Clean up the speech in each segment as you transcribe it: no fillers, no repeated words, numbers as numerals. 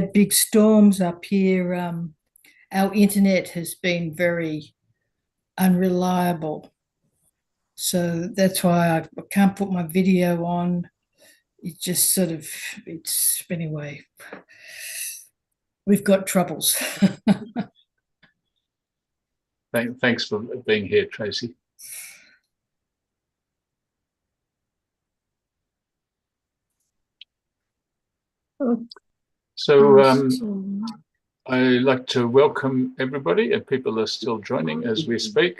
Big storms up here. Our internet has been very unreliable. So that's why I can't put my video on. It just anyway, we've got troubles. Thanks for being here, Tracy. So I'd like to welcome everybody, and people are still joining as we speak.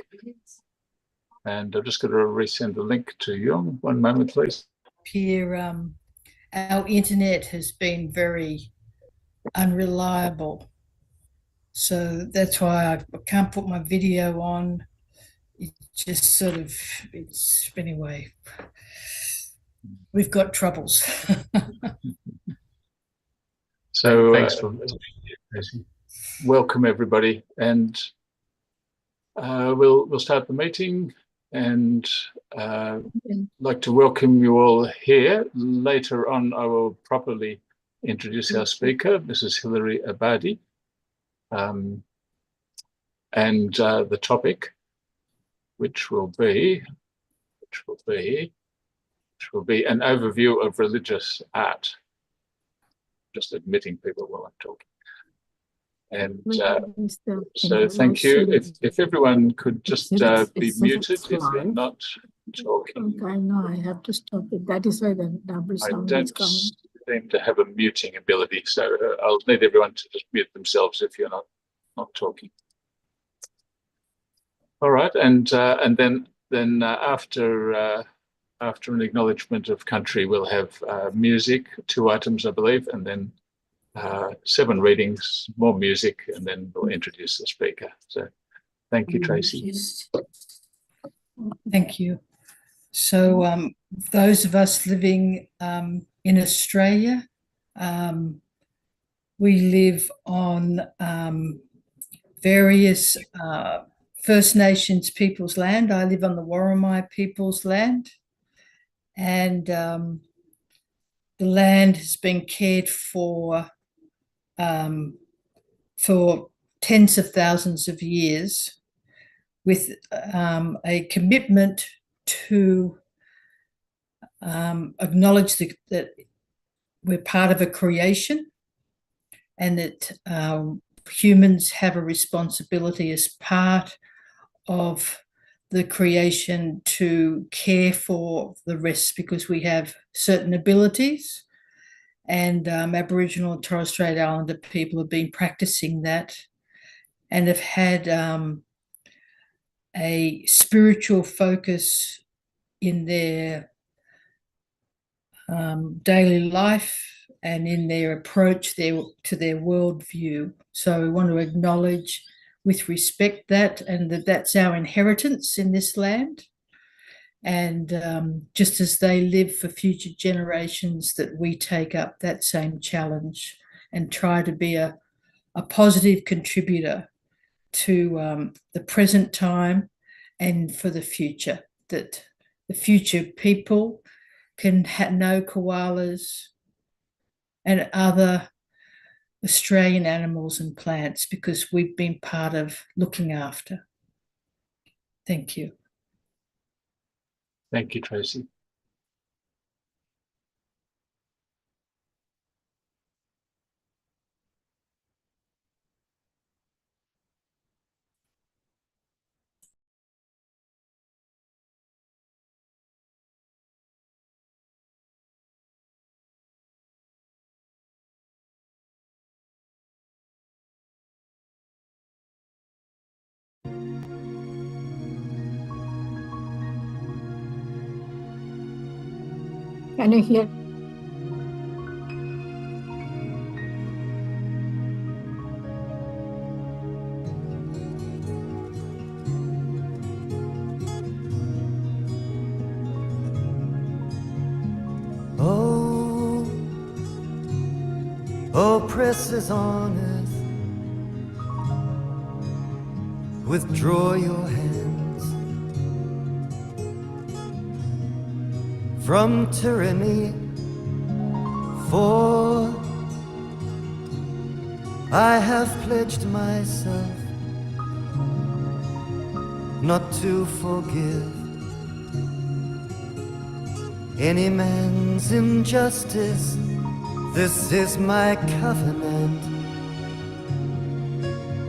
And I'm just going to resend the link to you. One moment, please. Here, our internet has been very unreliable. So that's why I can't put my video on. It just anyway, we've got troubles. So thanks for being here, Tracy. Welcome everybody, and we'll start the meeting. And I'd like to welcome you all here. Later on, I will properly introduce our speaker, Mrs. Hilary Abadi, and the topic, which will be an overview of religious art. Just admitting people while I'm talking. And so thank you. If everyone could just be muted if you're not talking. Okay, no, I have to stop it. That is why the double sound is coming. I don't seem to have a muting ability, so I'll need everyone to just mute themselves if you're not talking. All right, and then after an acknowledgement of country, we'll have music, 2 items, I believe, and then 7 readings, more music, and then we'll introduce the speaker. So thank you, Tracy. Thank you. So those of us living in Australia, we live on various First Nations people's land. I live on the Worimi people's land, and the land has been cared for tens of thousands of years, with a commitment to acknowledge that we're part of a creation, and that humans have a responsibility as part of the creation to care for the rest, because we have certain abilities. And Aboriginal and Torres Strait Islander people have been practicing that and have had a spiritual focus in their daily life and in their approach to their worldview. So we want to acknowledge with respect and that's our inheritance in this land. And just as they live for future generations, that we take up that same challenge and try to be a positive contributor to the present time and for the future, that the future people can know koalas and other Australian animals and plants, because we've been part of looking after. Thank you. Thank you, Tracy. Can you hear? Oh, precious on earth, withdraw your hands from tyranny, for I have pledged myself not to forgive any man's injustice. This is my covenant,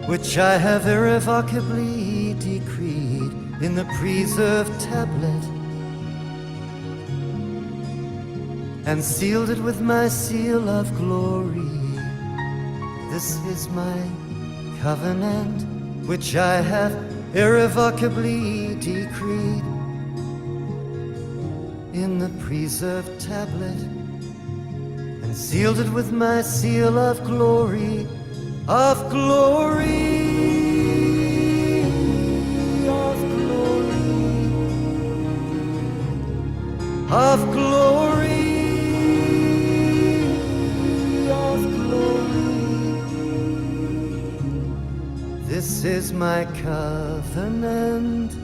which I have irrevocably decreed in the preserved tablet, and sealed it with my seal of glory. This is my covenant, which I have irrevocably decreed in the preserved tablet, and sealed it with my seal of glory, of glory, of glory, of glory, of glory. This is my covenant.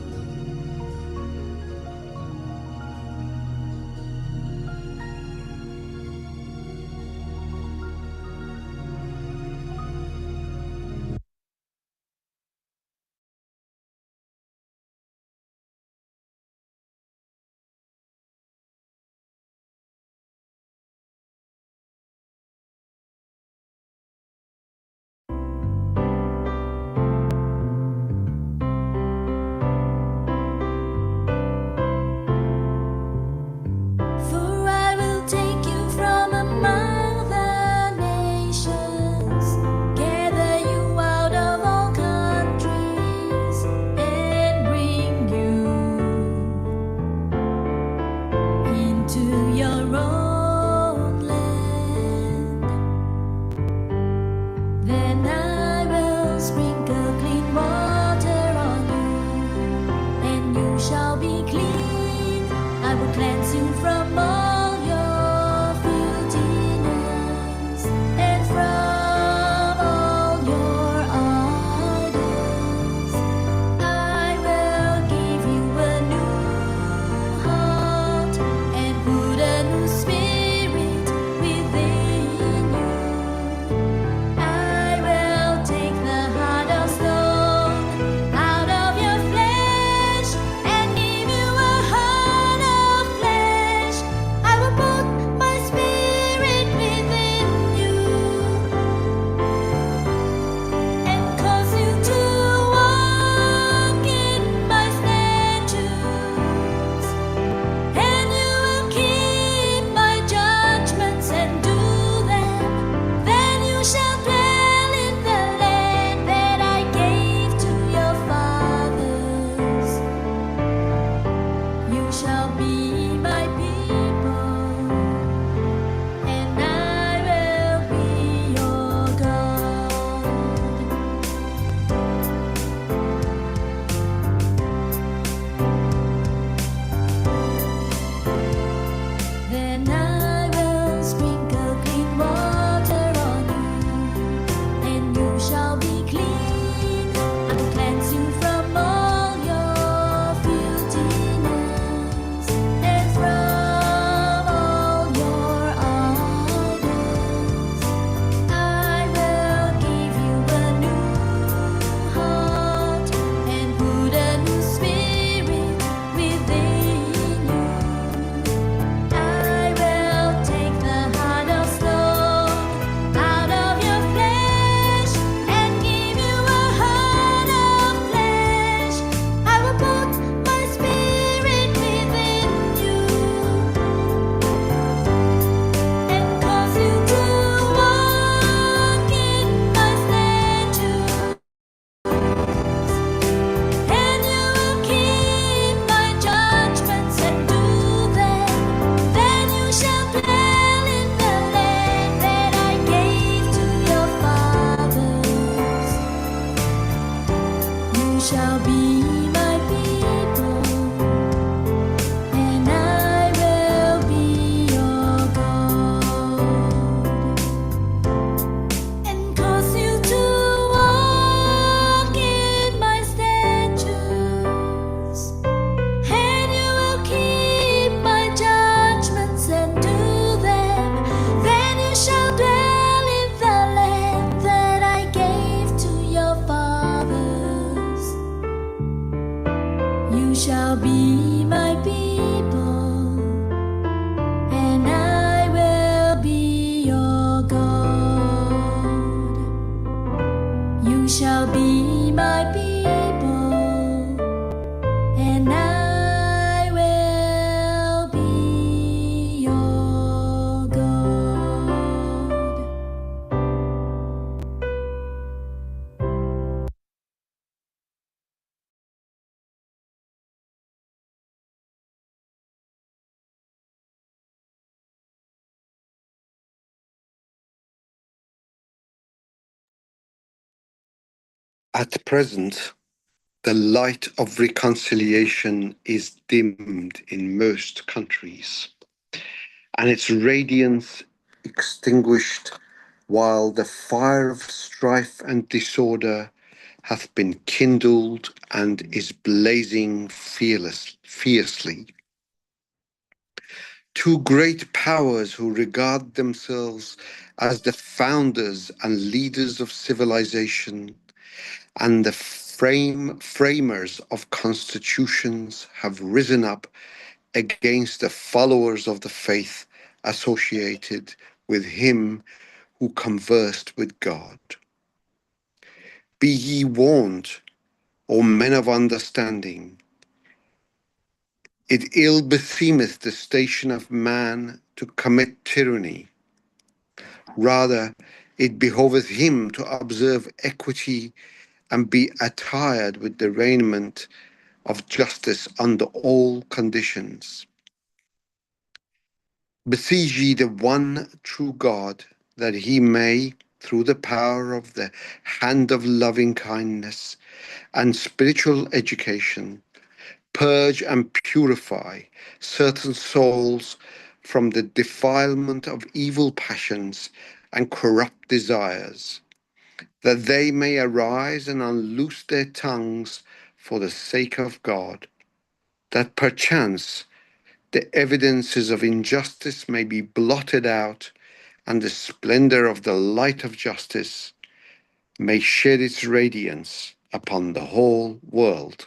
shall be my people, and I will be your God. You shall be my people, and I will be your God. At present, the light of reconciliation is dimmed in most countries, and its radiance extinguished, while the fire of strife and disorder hath been kindled and is blazing fiercely. Two great powers who regard themselves as the founders and leaders of civilization and the framers of constitutions have risen up against the followers of the faith associated with him who conversed with God. Be ye warned, O men of understanding. It ill beseemeth the station of man to commit tyranny. Rather, it behoveth him to observe equity and be attired with the raiment of justice under all conditions. Beseech ye the one true God, that he may, through the power of the hand of loving kindness and spiritual education, purge and purify certain souls from the defilement of evil passions and corrupt desires, that they may arise and unloose their tongues for the sake of God, that perchance the evidences of injustice may be blotted out, and the splendor of the light of justice may shed its radiance upon the whole world.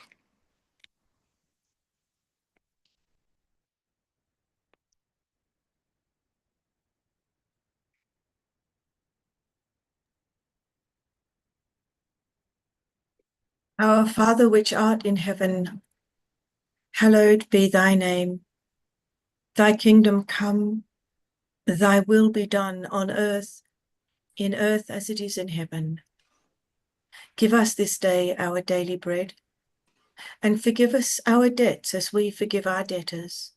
Our Father which art in heaven, hallowed be thy name. Thy kingdom come, thy will be done on earth, in earth as it is in heaven. Give us this day our daily bread, and forgive us our debts as we forgive our debtors.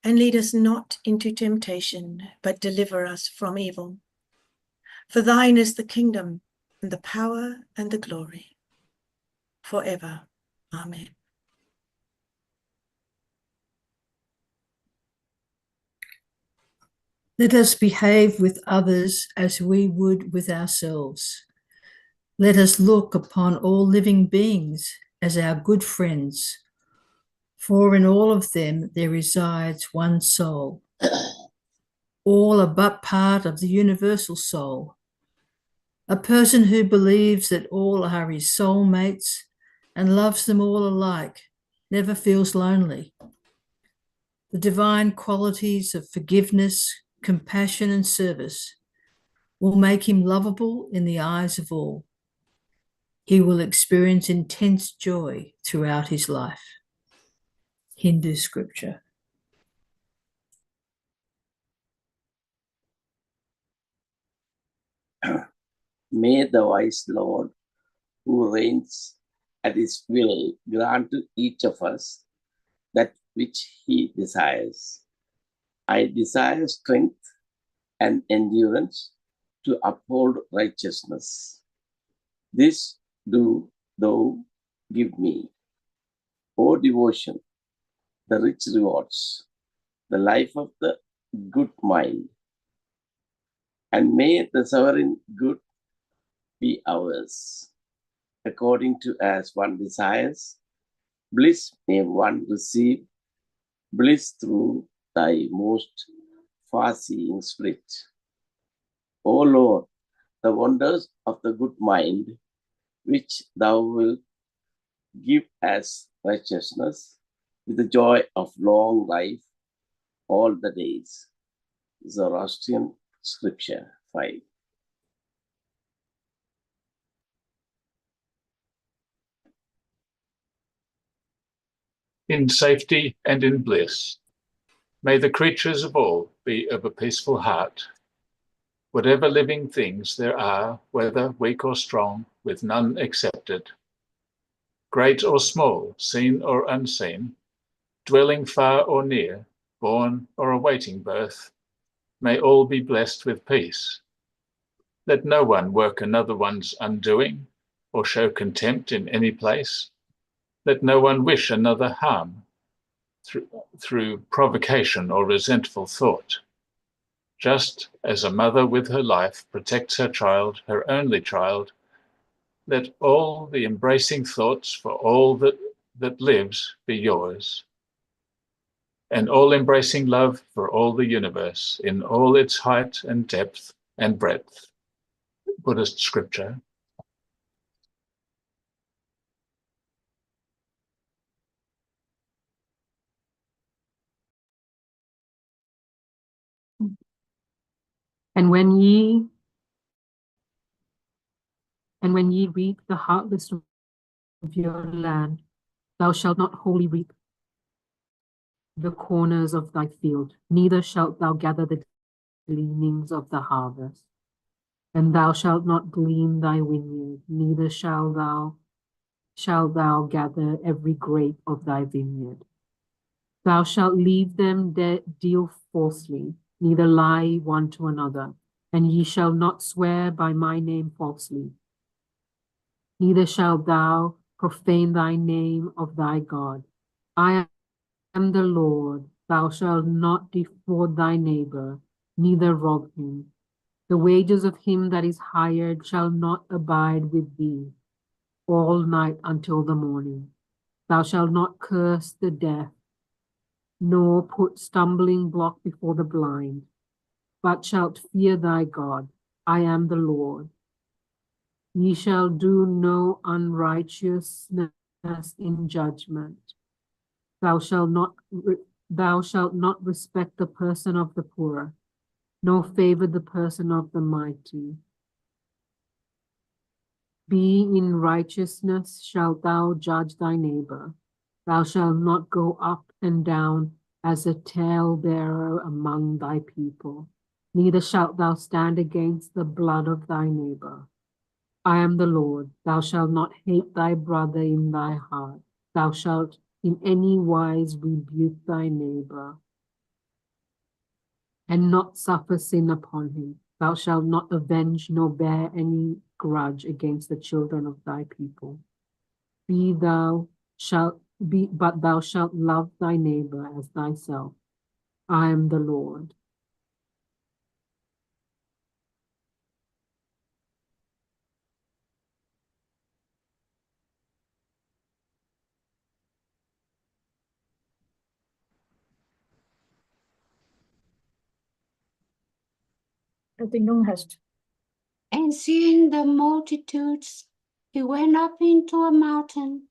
And lead us not into temptation, but deliver us from evil. For thine is the kingdom, and the power, and the glory, forever. Amen. Let us behave with others as we would with ourselves. Let us look upon all living beings as our good friends, for in all of them there resides one soul. All are but part of the universal soul. A person who believes that all are his soulmates and loves them all alike never feels lonely. The divine qualities of forgiveness, compassion, and service will make him lovable in the eyes of all. He will experience intense joy throughout his life. Hindu scripture. May the wise Lord, who reigns at his will, grant to each of us that which he desires. I desire strength and endurance to uphold righteousness. This do thou give me, O devotion, the rich rewards, the life of the good mind. And may the sovereign good be ours, according to as one desires. Bliss may one receive, bliss through thy most far-seeing spirit. O Lord, the wonders of the good mind, which thou wilt give as righteousness with the joy of long life all the days. Zoroastrian Scripture 5. In safety and in bliss, may the creatures of all be of a peaceful heart. Whatever living things there are, whether weak or strong, with none excepted, great or small, seen or unseen, dwelling far or near, born or awaiting birth, may all be blessed with peace. Let no one work another one's undoing, or show contempt in any place. Let no one wish another harm through provocation or resentful thought. Just as a mother with her life protects her child, her only child, let all the embracing thoughts for all that lives be yours, and all embracing love for all the universe in all its height and depth and breadth. Buddhist scripture. And when ye reap the heartless of your land, thou shalt not wholly reap the corners of thy field, neither shalt thou gather the gleanings of the harvest. And thou shalt not glean thy vineyard, neither shalt thou gather every grape of thy vineyard. Thou shalt leave them deal falsely, neither lie one to another, and ye shall not swear by my name falsely. Neither shalt thou profane thy name of thy God. I am the Lord. Thou shalt not defraud thy neighbor, neither rob him. The wages of him that is hired shall not abide with thee all night until the morning. Thou shalt not curse the deaf, nor put stumbling block before the blind, but shalt fear thy God. I am the Lord. Ye shall do no unrighteousness in judgment. Thou shalt not respect the person of the poor, nor favor the person of the mighty. Be in righteousness shalt thou judge thy neighbor. Thou shalt not go up and down as a talebearer among thy people, neither shalt thou stand against the blood of thy neighbor. I am the Lord. Thou shalt not hate thy brother in thy heart. Thou shalt in any wise rebuke thy neighbor, and not suffer sin upon him. Thou shalt not avenge nor bear any grudge against the children of thy people. But thou shalt love thy neighbor as thyself. I am the Lord. I think Nung has to. And seeing the multitudes, he went up into a mountain.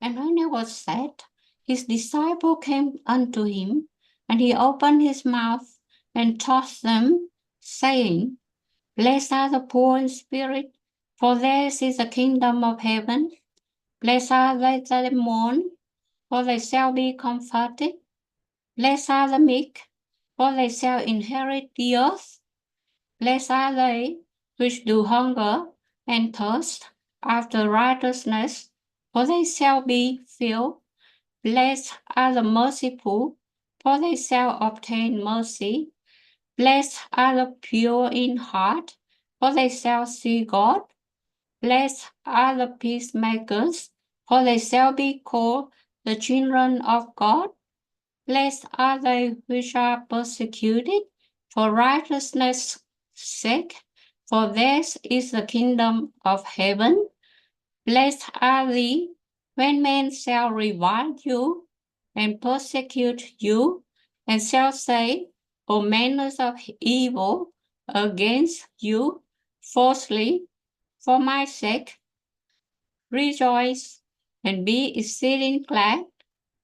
And when it was set, his disciple came unto him, and he opened his mouth and taught them, saying, Blessed are the poor in spirit, for theirs is the kingdom of heaven. Blessed are they that mourn, for they shall be comforted. Blessed are the meek, for they shall inherit the earth. Blessed are they which do hunger and thirst after righteousness, for they shall be filled. Blessed are the merciful, for they shall obtain mercy. Blessed are the pure in heart, for they shall see God. Blessed are the peacemakers, for they shall be called the children of God. Blessed are they which are persecuted for righteousness' sake, for theirs is the kingdom of heaven. Blessed are ye when men shall revile you and persecute you, and shall say all manners of evil against you falsely for my sake. Rejoice and be exceeding glad,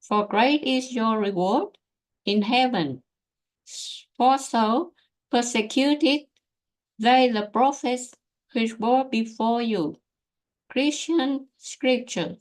for great is your reward in heaven. For so persecuted they the prophets which were before you. Christian Scripture.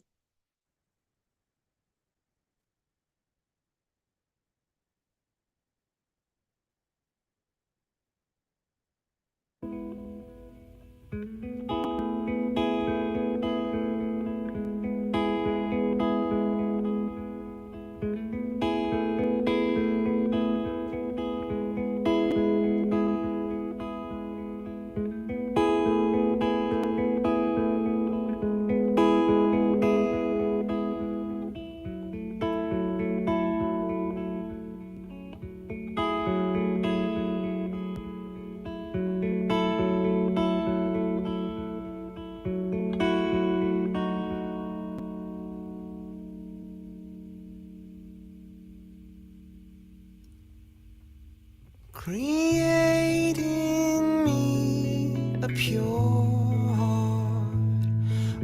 Create in me a pure heart,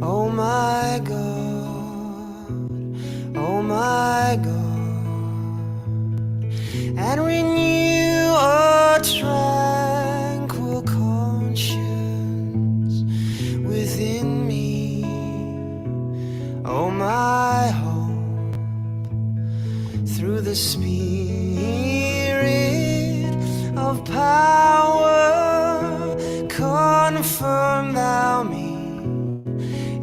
oh my God, oh my God, and renew a tranquil conscience within me, oh my hope, through the Spirit of power, confirm thou me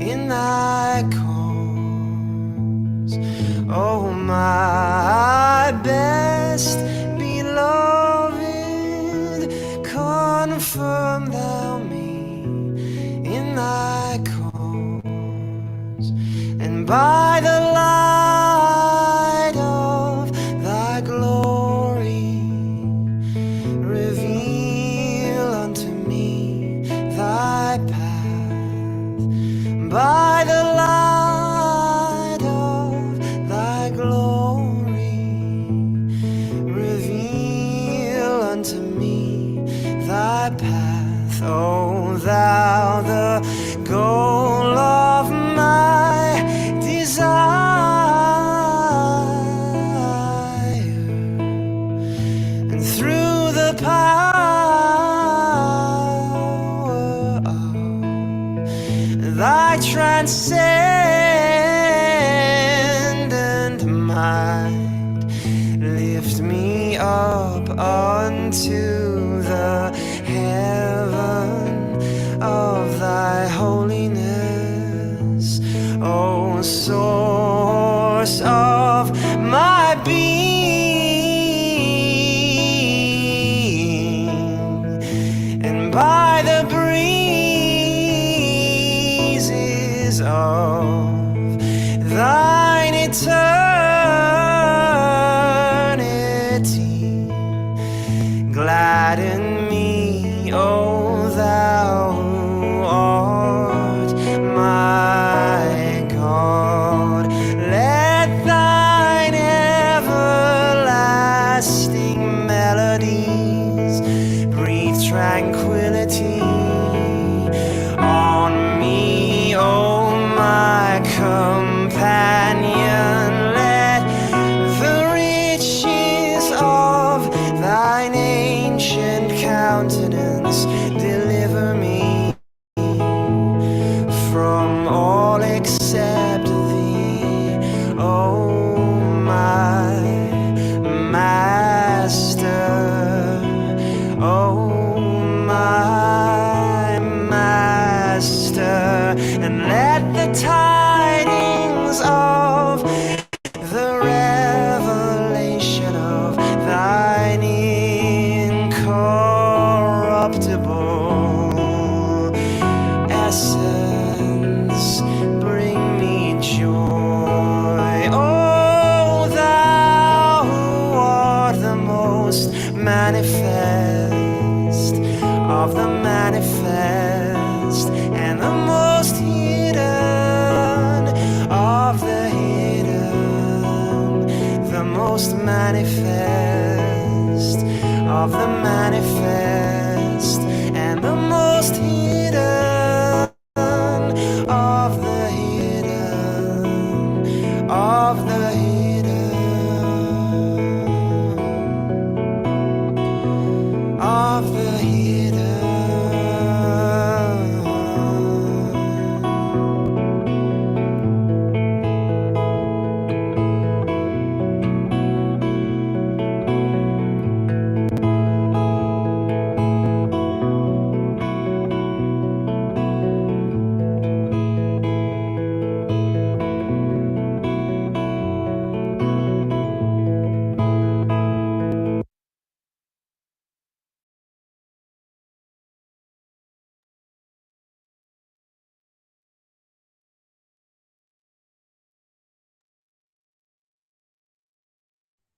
in thy cause. Oh, my best beloved, confirm thou me in thy cause, and by the light of thy glory, reveal unto me thy path. By the light of thy glory, reveal unto me thy path. O thou, the goal of my desire, and through the power of thy transcendent mind, lift me up unto the heaven of thy holiness, O source of my being, and by the breezes of thine eternity, gladden me, O thou who art my God.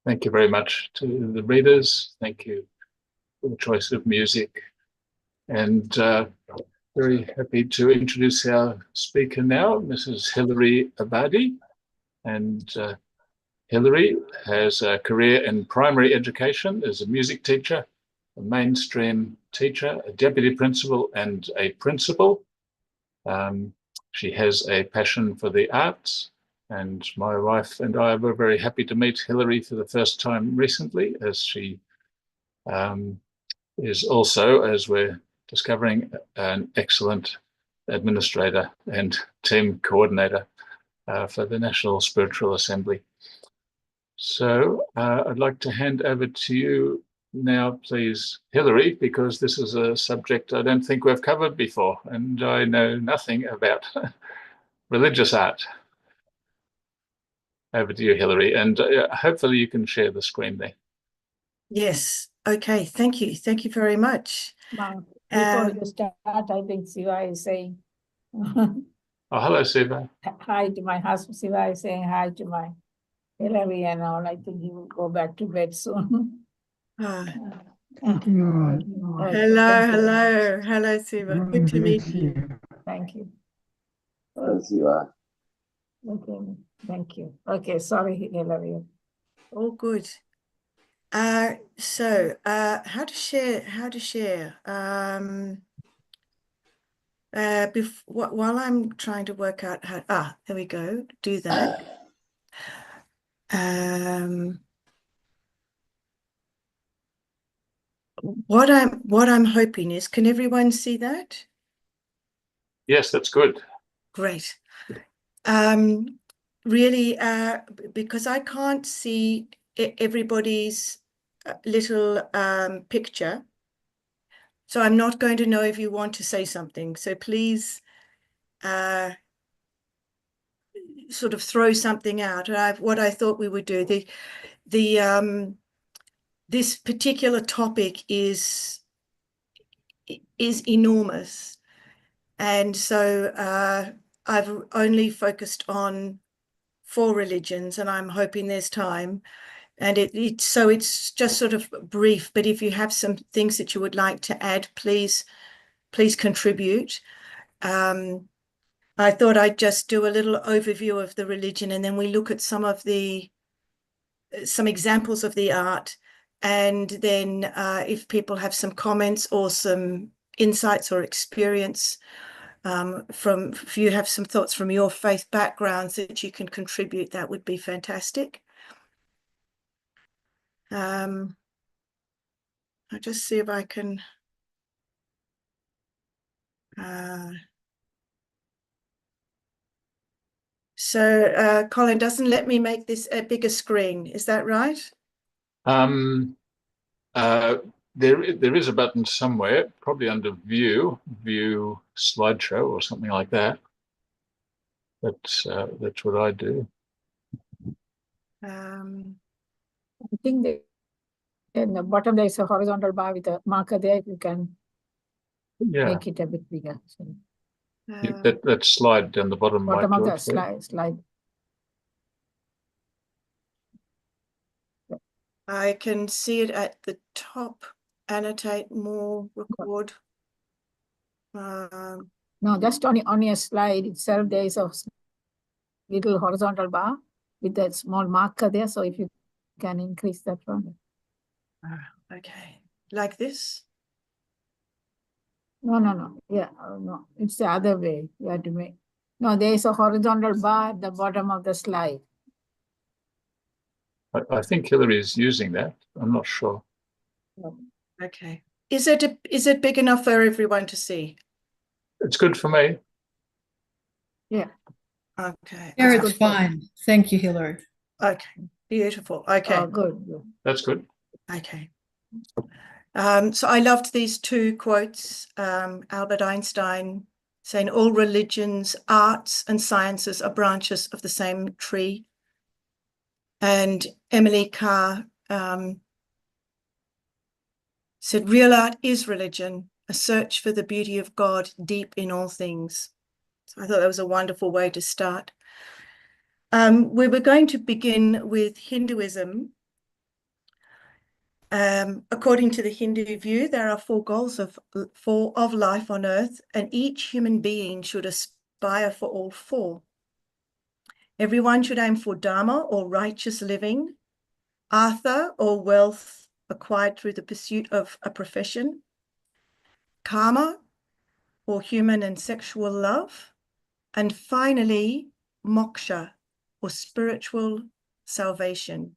Thank you very much to the readers. Thank you for the choice of music. And very happy to introduce our speaker now, Mrs. Hilary Abadi. And Hilary has a career in primary education as a music teacher, a mainstream teacher, a deputy principal, and a principal. She has a passion for the arts, and my wife and I were very happy to meet Hilary for the first time recently, as she is also, as we're discovering, an excellent administrator and team coordinator for the National Spiritual Assembly. So I'd like to hand over to you now, please, Hilary, because this is a subject I don't think we've covered before, and I know nothing about religious art. Over to you, Hilary, and hopefully you can share the screen there. Yes. Okay. Thank you. Thank you very much. Before you start, I think Siva is saying Oh, hello, Siva. hi to my husband. Siva is saying hi to my Hilary and all. I think he will go back to bed soon. Hello, Siva. Good to meet you. Thank you. Thanks, you are. Okay, thank you. Okay, sorry, Hilary. All good. So how to share. While I'm trying to work out how, there we go, do that. What I'm hoping is, can everyone see that? Yes, that's good. Great. Really, because I can't see everybody's little picture, so I'm not going to know if you want to say something. So please sort of throw something out. What I thought we would do, this particular topic is enormous, and so I've only focused on 4 religions, and I'm hoping there's time. And so it's just sort of brief, but if you have some things that you would like to add, please contribute. I thought I'd just do a little overview of the religion, and then we look at some examples of the art. And then if people have some comments or some insights or experience if you have some thoughts from your faith backgrounds that you can contribute, that would be fantastic. I'll just see if I can so Colin doesn't let me make this a bigger screen, is that right? There is a button somewhere, probably under view slideshow or something like that. That's what I do. I think that in the bottom there is a horizontal bar with a marker there. If you can make it a bit bigger. So, that slide down the bottom of the slide. I can see it at the top. Annotate more, record. No, just on your slide itself, there is a little horizontal bar with that small marker there. So if you can increase that one. Okay, like this? No. Yeah, no, it's the other way. You have to make. No, there is a horizontal bar at the bottom of the slide. I think Hilary is using that. I'm not sure. Okay. Is it big enough for everyone to see? It's good for me. Yeah. Okay. Yeah, it's fine. Thank you, Hilary. Okay. Beautiful. Okay. Oh, good. That's good. Okay. So I loved these 2 quotes. Albert Einstein saying, all religions, arts and sciences are branches of the same tree. And Emily Carr said, real art is religion, a search for the beauty of God deep in all things. So I thought that was a wonderful way to start. We were going to begin with Hinduism, According to the Hindu view, there are 4 goals of life on earth, and each human being should aspire for all 4. Everyone should aim for dharma, or righteous living, artha, or wealth acquired through the pursuit of a profession, karma, or human and sexual love, and finally, moksha, or spiritual salvation.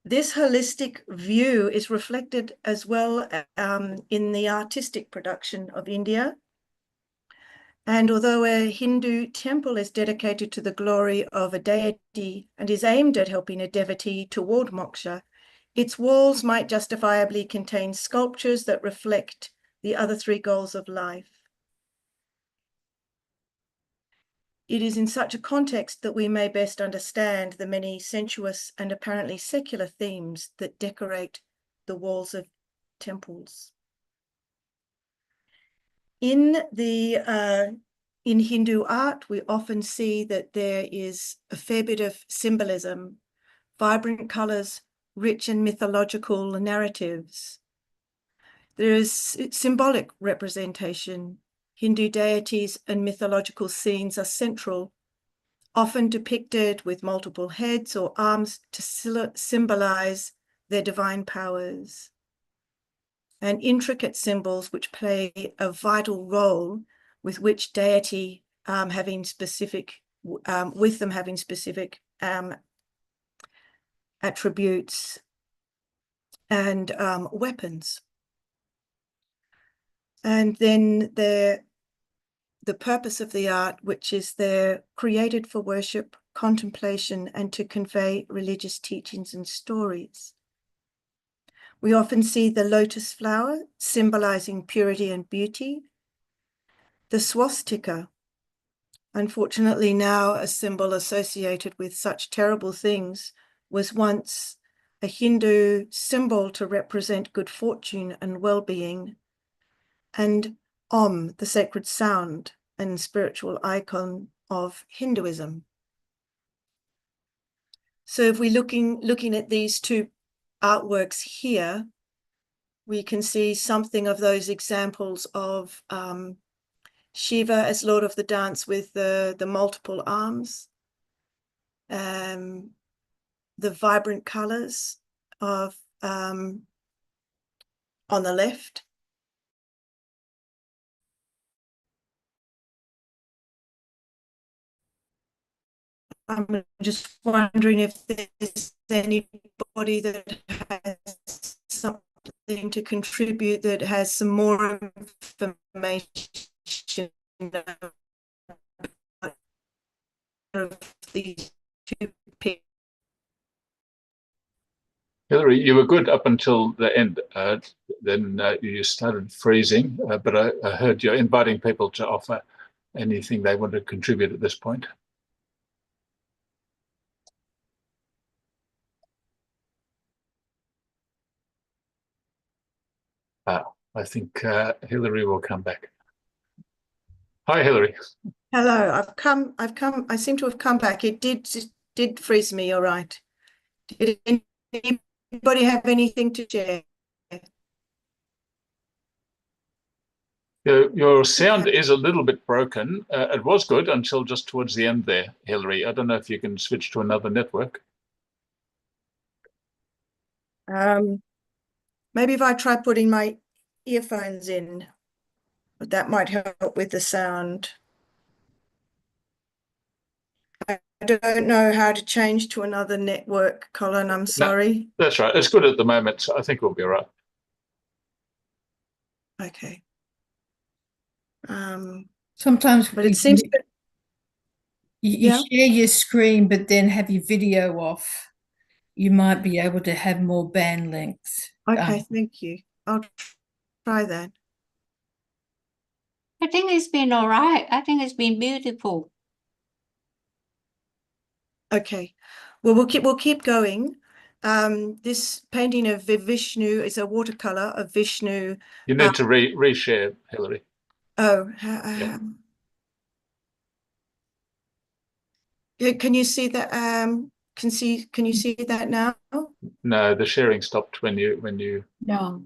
This holistic view is reflected as well in the artistic production of India. And although a Hindu temple is dedicated to the glory of a deity and is aimed at helping a devotee toward moksha, its walls might justifiably contain sculptures that reflect the other 3 goals of life. It is in such a context that we may best understand the many sensuous and apparently secular themes that decorate the walls of temples. In Hindu art, we often see that there is a fair bit of symbolism, vibrant colors, rich and mythological narratives. There is symbolic representation. Hindu deities and mythological scenes are central, often depicted with multiple heads or arms to symbolize their divine powers, and intricate symbols which play a vital role with which deity having specific attributes and weapons. And then the purpose of the art, which is they're created for worship, contemplation, and to convey religious teachings and stories. We often see the lotus flower symbolizing purity and beauty. The swastika, unfortunately now a symbol associated with such terrible things, was once a Hindu symbol to represent good fortune and well-being. And Om, the sacred sound and spiritual icon of Hinduism. So if we're looking at these 2 artworks here, we can see something of those examples of Shiva as Lord of the Dance with the multiple arms, the vibrant colors of on the left. I'm just wondering if there's anybody that has something to contribute, that has some more information of these 2 pictures. Hilary, you were good up until the end. Then you started freezing, but I heard you're inviting people to offer anything they want to contribute at this point. I think Hilary will come back. Hi, Hilary. Hello, I seem to have come back. It did freeze me, all right. Did anybody have anything to share? Your sound is a little bit broken. It was good until just towards the end there, Hilary. I don't know if you can switch to another network. Maybe if I try putting my earphones in, but that might help with the sound. I don't know how to change to another network, Colin. I'm sorry. No, that's right. It's good at the moment. So I think we'll be all right. Okay. Sometimes but it seems you share your screen, but then have your video off. You might be able to have more band length. Okay, thank you. I'll try that. I think it's been all right. I think it's been beautiful. Okay, well, we'll keep going. This painting of Vishnu is a watercolor of Vishnu. You need to reshare, Hilary. Oh, Yeah. can you see that? can you see that now? No, the sharing stopped when you. No.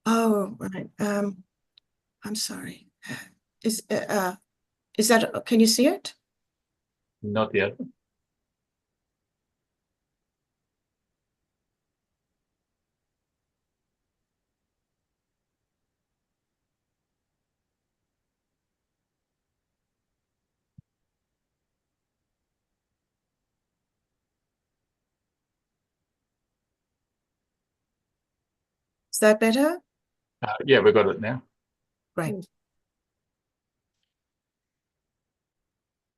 Oh, right. I'm sorry. Is that, can you see it? Not yet. Is that better? Yeah, we got it now. Great.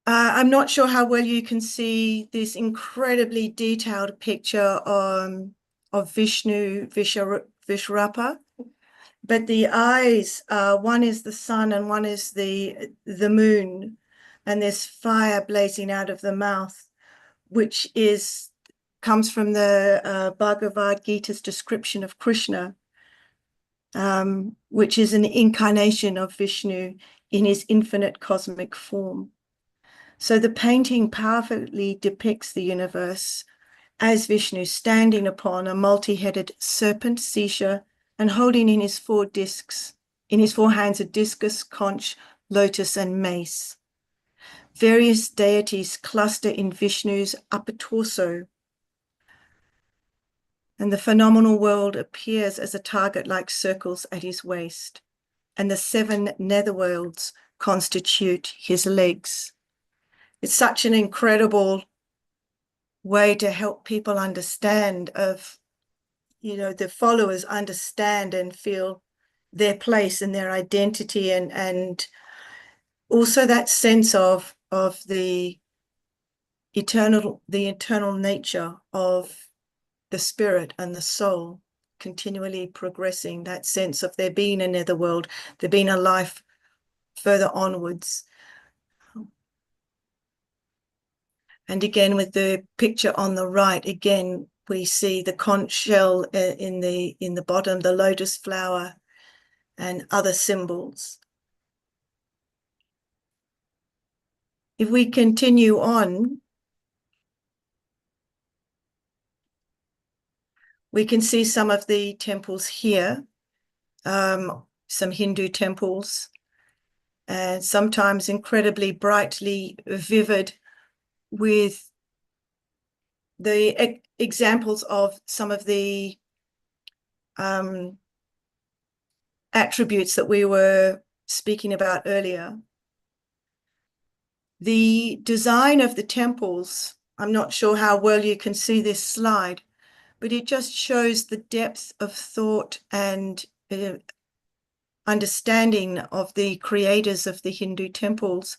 I'm not sure how well you can see this incredibly detailed picture of Vishnu Vishwarapa, but the eyes, one is the sun and one is the moon, and there's fire blazing out of the mouth, which comes from the Bhagavad Gita's description of Krishna, which is an incarnation of Vishnu in his infinite cosmic form. So the painting powerfully depicts the universe as Vishnu standing upon a multi-headed serpent, Sisha, and holding in his four hands a discus, conch, lotus, and mace. Various deities cluster in Vishnu's upper torso, and the phenomenal world appears as a target-like circles at his waist, and the 7 netherworlds constitute his legs. It's such an incredible way to help people understand the followers understand and feel their place and their identity, and also that sense of the eternal nature of the spirit and the soul continually progressing, that sense of there being a netherworld, there being a life further onwards. And again, with the picture on the right, again, we see the conch shell in the bottom, the lotus flower, and other symbols. If we continue on, we can see some of the temples here, some Hindu temples, and sometimes incredibly brightly vivid, with the examples of some of the attributes that we were speaking about earlier. The design of the temples, I'm not sure how well you can see this slide, but it just shows the depth of thought and understanding of the creators of the Hindu temples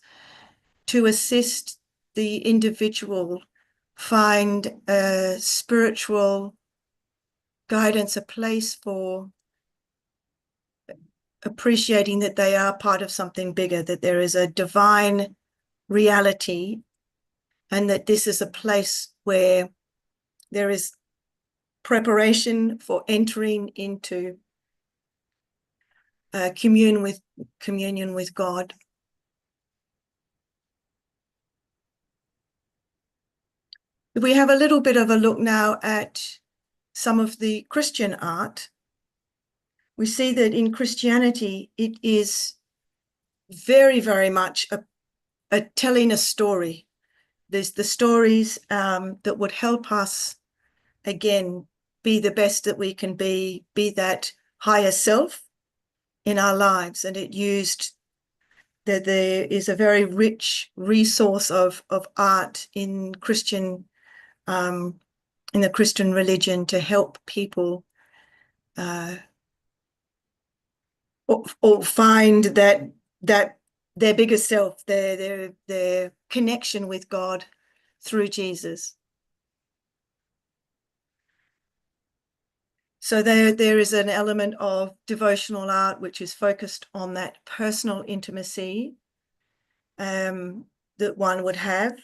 to assist the individual find a spiritual guidance, a place for appreciating that they are part of something bigger, that there is a divine reality, and that this is a place where there is preparation for entering into communion with God. If we have a little bit of a look now at some of the Christian art, we see that in Christianity, it is very, very much a telling a story. There's the stories that would help us, again, be the best that we can be that higher self in our lives. And it used that there is a very rich resource of art in Christian, in the Christian religion, to help people or find that their bigger self, their connection with God through Jesus. So there is an element of devotional art which is focused on that personal intimacy that one would have.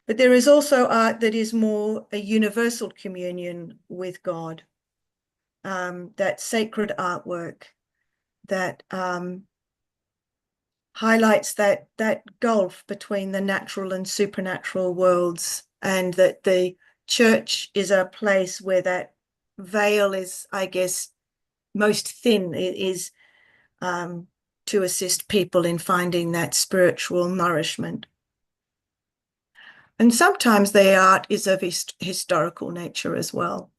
But there is also art that is more a universal communion with God, that sacred artwork that highlights that gulf between the natural and supernatural worlds, and that the church is a place where that veil is, I guess, most thin. It is to assist people in finding that spiritual nourishment. And sometimes the art is of historical nature as well.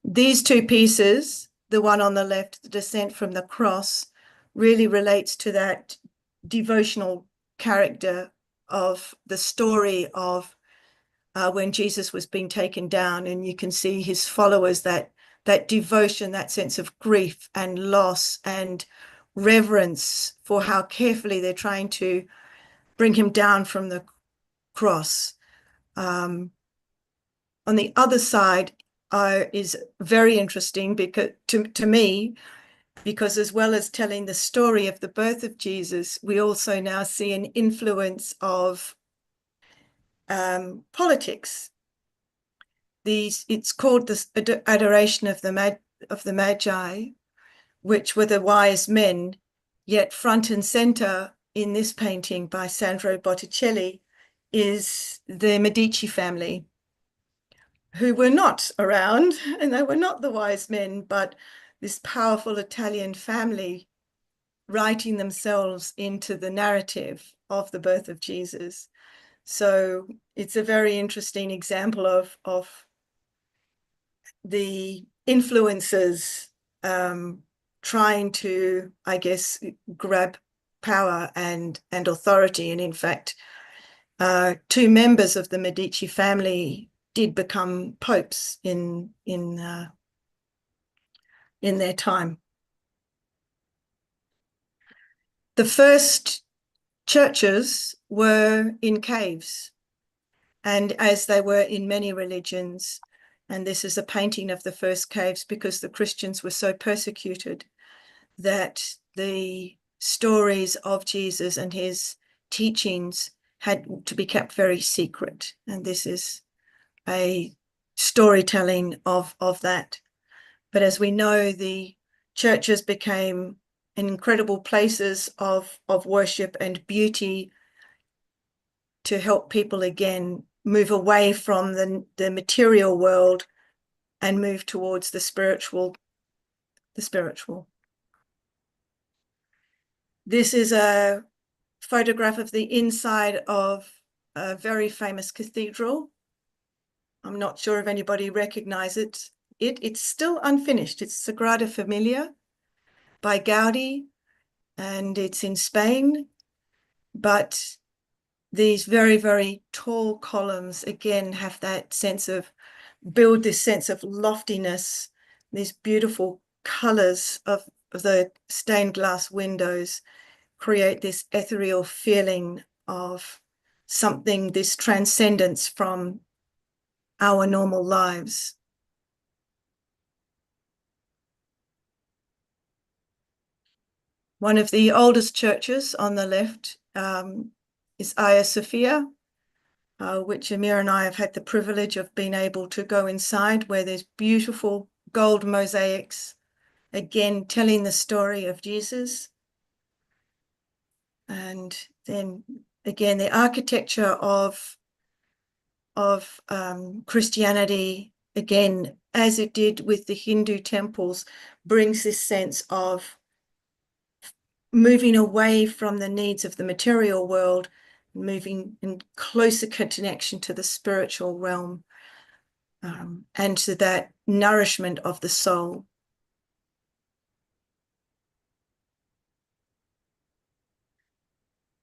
These two pieces, the one on the left, the Descent from the Cross, really relates to that devotional character of the story of when Jesus was being taken down, and you can see his followers, that devotion, that sense of grief and loss and reverence for how carefully they're trying to bring him down from the cross. On the other side is very interesting because to me, because as well as telling the story of the birth of Jesus, we also now see an influence of politics. It's called the Adoration of the Magi, which were the wise men, yet front and center in this painting by Sandro Botticelli is the Medici family, who were not around, and they were not the wise men, but this powerful Italian family writing themselves into the narrative of the birth of Jesus. So it's a very interesting example of the influences trying to, I guess, grab power and authority. And in fact, two members of the Medici family did become popes in their time. The first churches were in caves, and as they were in many religions, and this is a painting of the first caves because the Christians were so persecuted that the stories of Jesus and his teachings had to be kept very secret. And this is a storytelling of that. But as we know, the churches became incredible places of worship and beauty to help people again move away from the material world and move towards the spiritual. This is a photograph of the inside of a very famous cathedral. I'm not sure if anybody recognizes it. It's still unfinished. It's Sagrada Familia by Gaudi, and it's in Spain. But these very, very tall columns, again, have that sense of, build this sense of loftiness, these beautiful colors of the stained glass windows create this ethereal feeling of something, this transcendence from our normal lives. One of the oldest churches on the left is Hagia Sophia, which Amir and I have had the privilege of being able to go inside, where there's beautiful gold mosaics, again, telling the story of Jesus. And then again, the architecture of Christianity, again, as it did with the Hindu temples, brings this sense of moving away from the needs of the material world, moving in closer connection to the spiritual realm, and to that nourishment of the soul.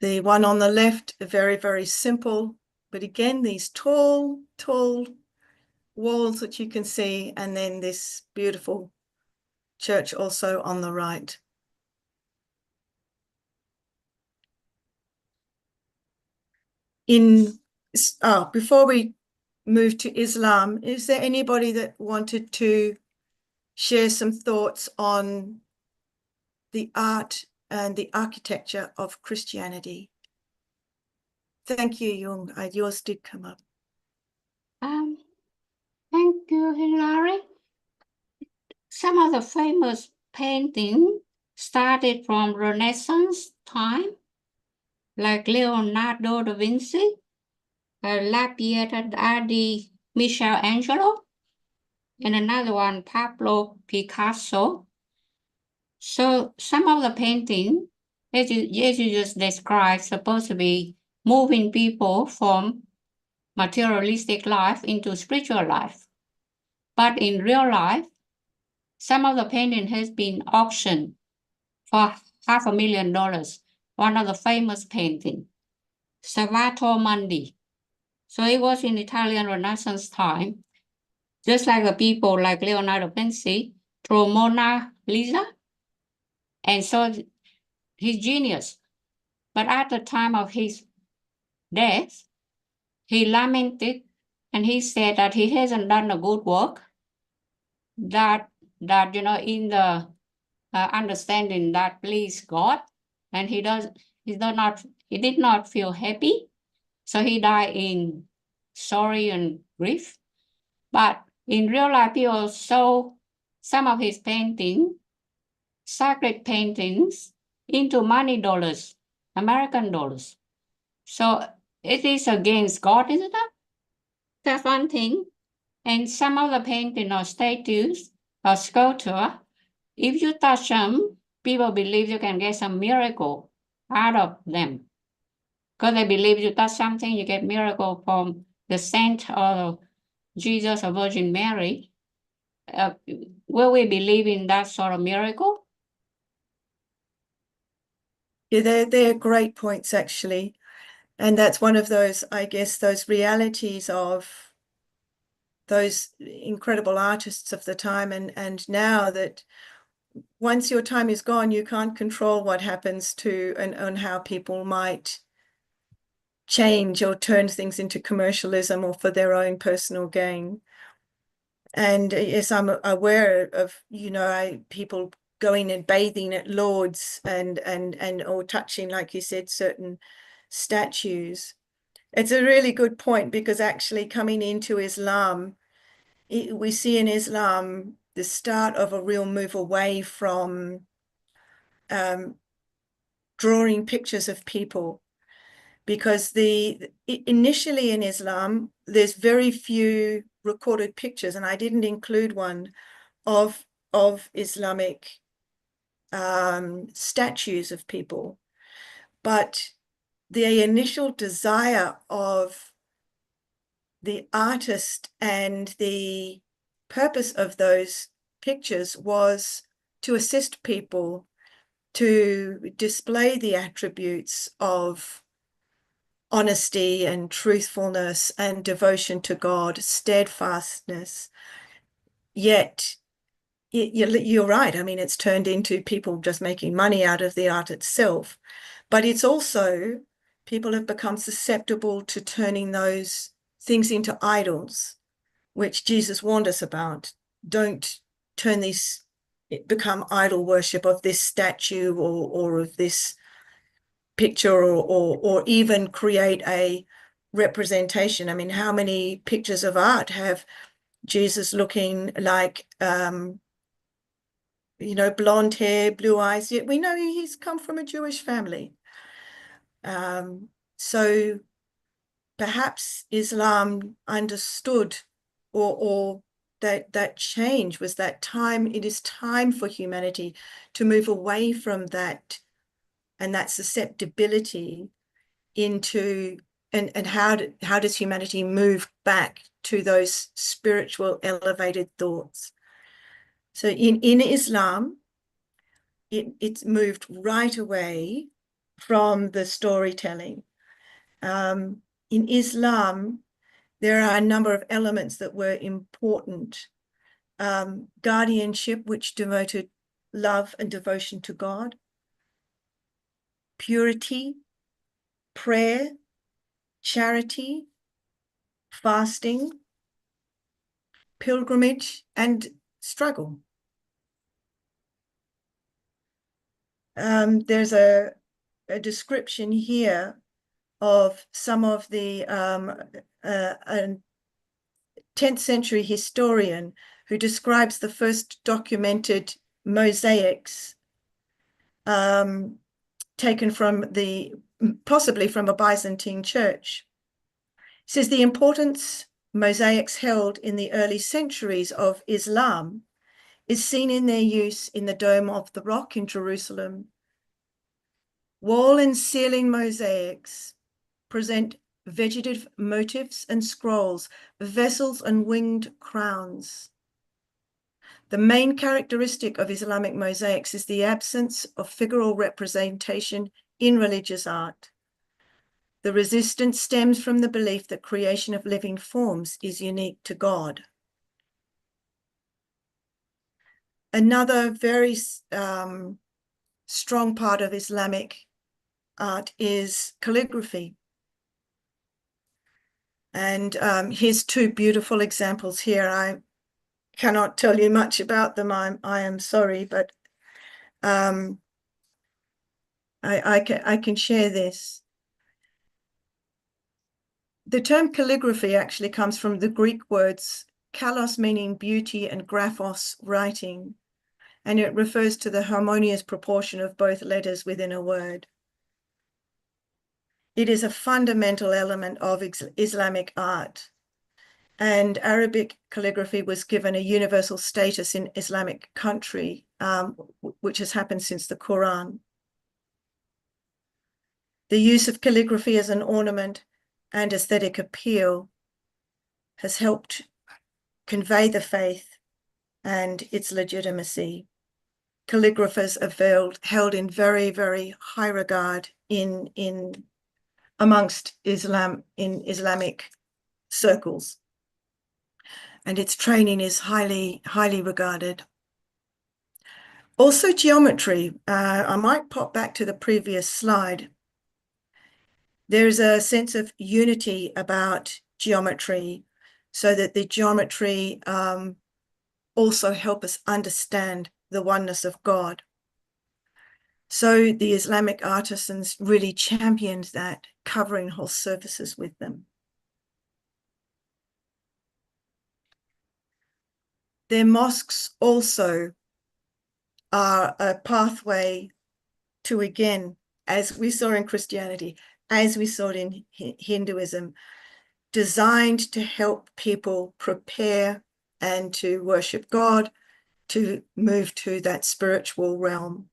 The one on the left, very, very simple, but again, these tall walls that you can see, and then this beautiful church also on the right. Before we move to Islam, is there anybody that wanted to share some thoughts on the art and the architecture of Christianity? Thank you, Jung. Yours did come up. Thank you, Hilary. Some of the famous painting started from Renaissance time, like Leonardo da Vinci, La Pietà di Michelangelo, and another one, Pablo Picasso. So some of the painting, as you just described, supposed to be moving people from materialistic life into spiritual life. But in real life, some of the painting has been auctioned for $500,000. One of the famous painting, Salvator Mundi. So it was in Italian Renaissance time, just like the people like Leonardo da Vinci drew Mona Lisa. And so he's genius. But at the time of his death, he lamented and he said that he hasn't done a good work, that in the understanding that pleased God, and he did not feel happy. So he died in sorry and grief. But in real life, he also some of his paintings, sacred paintings, into money dollars, American dollars. So it is against God, isn't it? That's one thing. And some of the painting or statues or sculpture, if you touch them, people believe you can get some miracle out of them. Because they believe you touch something, you get miracle from the saint or Jesus or Virgin Mary. Will we believe in that sort of miracle? Yeah, they're great points, actually. And that's one of those, I guess, those realities of those incredible artists of the time. And now that once your time is gone, you can't control what happens to and how people might change or turn things into commercialism or for their own personal gain. And yes, I'm aware of, people going and bathing at Lourdes and or touching, like you said, certain statues. It's a really good point, because actually coming into Islam, we see in Islam the start of a real move away from drawing pictures of people, because initially in Islam, there's very few recorded pictures, and I didn't include one of Islamic statues of people. But the initial desire of the artist and the purpose of those pictures was to assist people to display the attributes of honesty and truthfulness and devotion to God, steadfastness. Yet, you're right. I mean, it's turned into people just making money out of the art itself. But it's also, people have become susceptible to turning those things into idols, which Jesus warned us about. Don't turn become idol worship of this statue or of this picture, or even create a representation. I mean, how many pictures of art have Jesus looking like, blonde hair, blue eyes? Yet we know he's come from a Jewish family. So perhaps Islam understood, or that change was that time. It is time for humanity to move away from that and that susceptibility into, and how does humanity move back to those spiritual elevated thoughts? So in Islam, it's moved right away from the storytelling. In Islam, there are a number of elements that were important. Guardianship, which devoted love and devotion to God. Purity, prayer, charity, fasting, pilgrimage, and struggle. There's a description here of some of the 10th century historian who describes the first documented mosaics taken from possibly from a Byzantine church. It says the importance mosaics held in the early centuries of Islam is seen in their use in the Dome of the Rock in Jerusalem. Wall and ceiling mosaics present vegetative motifs and scrolls, vessels and winged crowns. The main characteristic of Islamic mosaics is the absence of figural representation in religious art. The resistance stems from the belief that creation of living forms is unique to God. Another very strong part of Islamic art is calligraphy. And here's two beautiful examples here. I cannot tell you much about them. I am sorry, but I can share this. The term calligraphy actually comes from the Greek words kalos, meaning beauty, and graphos, writing, and it refers to the harmonious proportion of both letters within a word. It is a fundamental element of Islamic art, and Arabic calligraphy was given a universal status in Islamic country, which has happened since the Quran. The use of calligraphy as an ornament and aesthetic appeal has helped convey the faith and its legitimacy. Calligraphers are held in very, very high regard amongst Islam, in Islamic circles. And its training is highly, highly regarded. Also geometry. I might pop back to the previous slide. There's a sense of unity about geometry, so that the geometry also help us understand the oneness of God. So the Islamic artisans really championed that, covering whole surfaces with them. Their mosques also are a pathway to, again, as we saw in Christianity, as we saw in Hinduism, designed to help people prepare and to worship God, to move to that spiritual realm.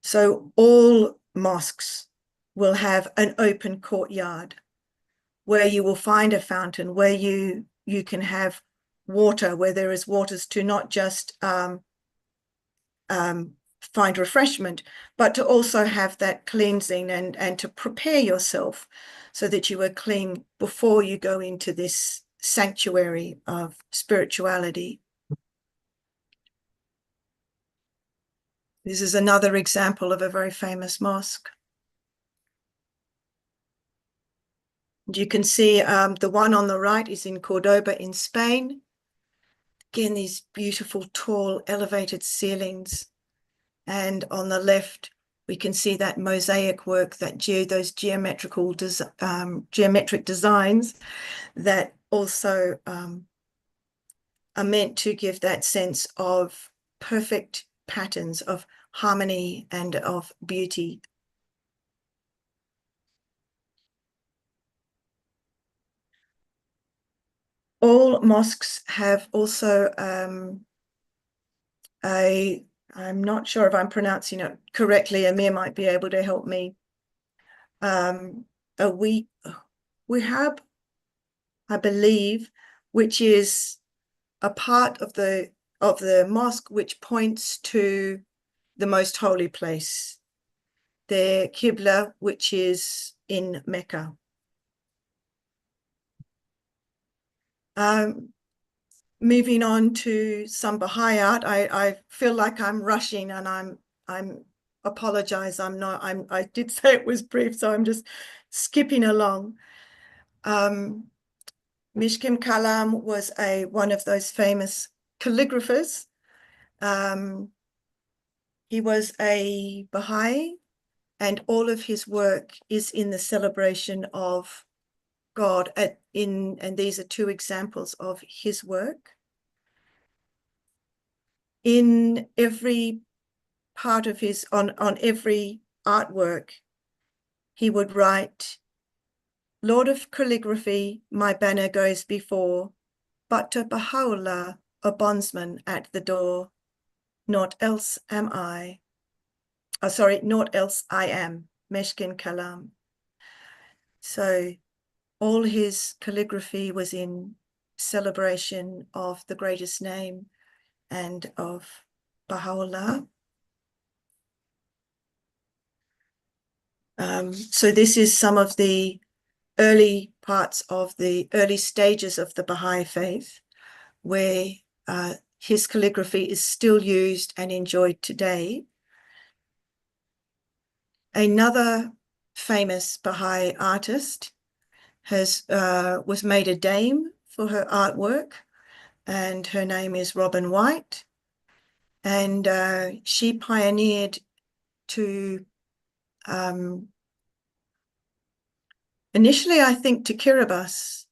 So all mosques will have an open courtyard where you will find a fountain, where you can have water, where there is waters to not just find refreshment, but to also have that cleansing and to prepare yourself so that you are clean before you go into this sanctuary of spirituality. This is another example of a very famous mosque. You can see the one on the right is in Cordoba in Spain. Again, these beautiful, tall, elevated ceilings. And on the left, we can see that mosaic work, those geometric designs that also are meant to give that sense of perfect patterns of harmony and of beauty. All mosques have also I'm not sure if I'm pronouncing it correctly. Amir might be able to help me. We have, I believe, which is a part of the mosque which points to the most holy place, the Qibla, which is in Mecca. Moving on to some Baha'i art, I feel like I'm rushing, and I'm apologize. I did say it was brief, so I'm just skipping along. Mishkim Kalam was one of those famous calligraphers. He was a Baha'i, and all of his work is in the celebration of God. And these are two examples of his work. In every part of his, on every artwork, he would write, "Lord of calligraphy, my banner goes before, but to Baha'u'llah, a bondsman at the door, naught else am I." Oh, sorry, naught else I am, Meshkin Kalam. So all his calligraphy was in celebration of the greatest name and of Baha'u'llah. So this is some of the early parts of the early stages of the Baha'i faith, where his calligraphy is still used and enjoyed today. Another famous Baha'i artist was made a dame for her artwork, and her name is Robin White. And she pioneered to initially, I think, to Kiribati,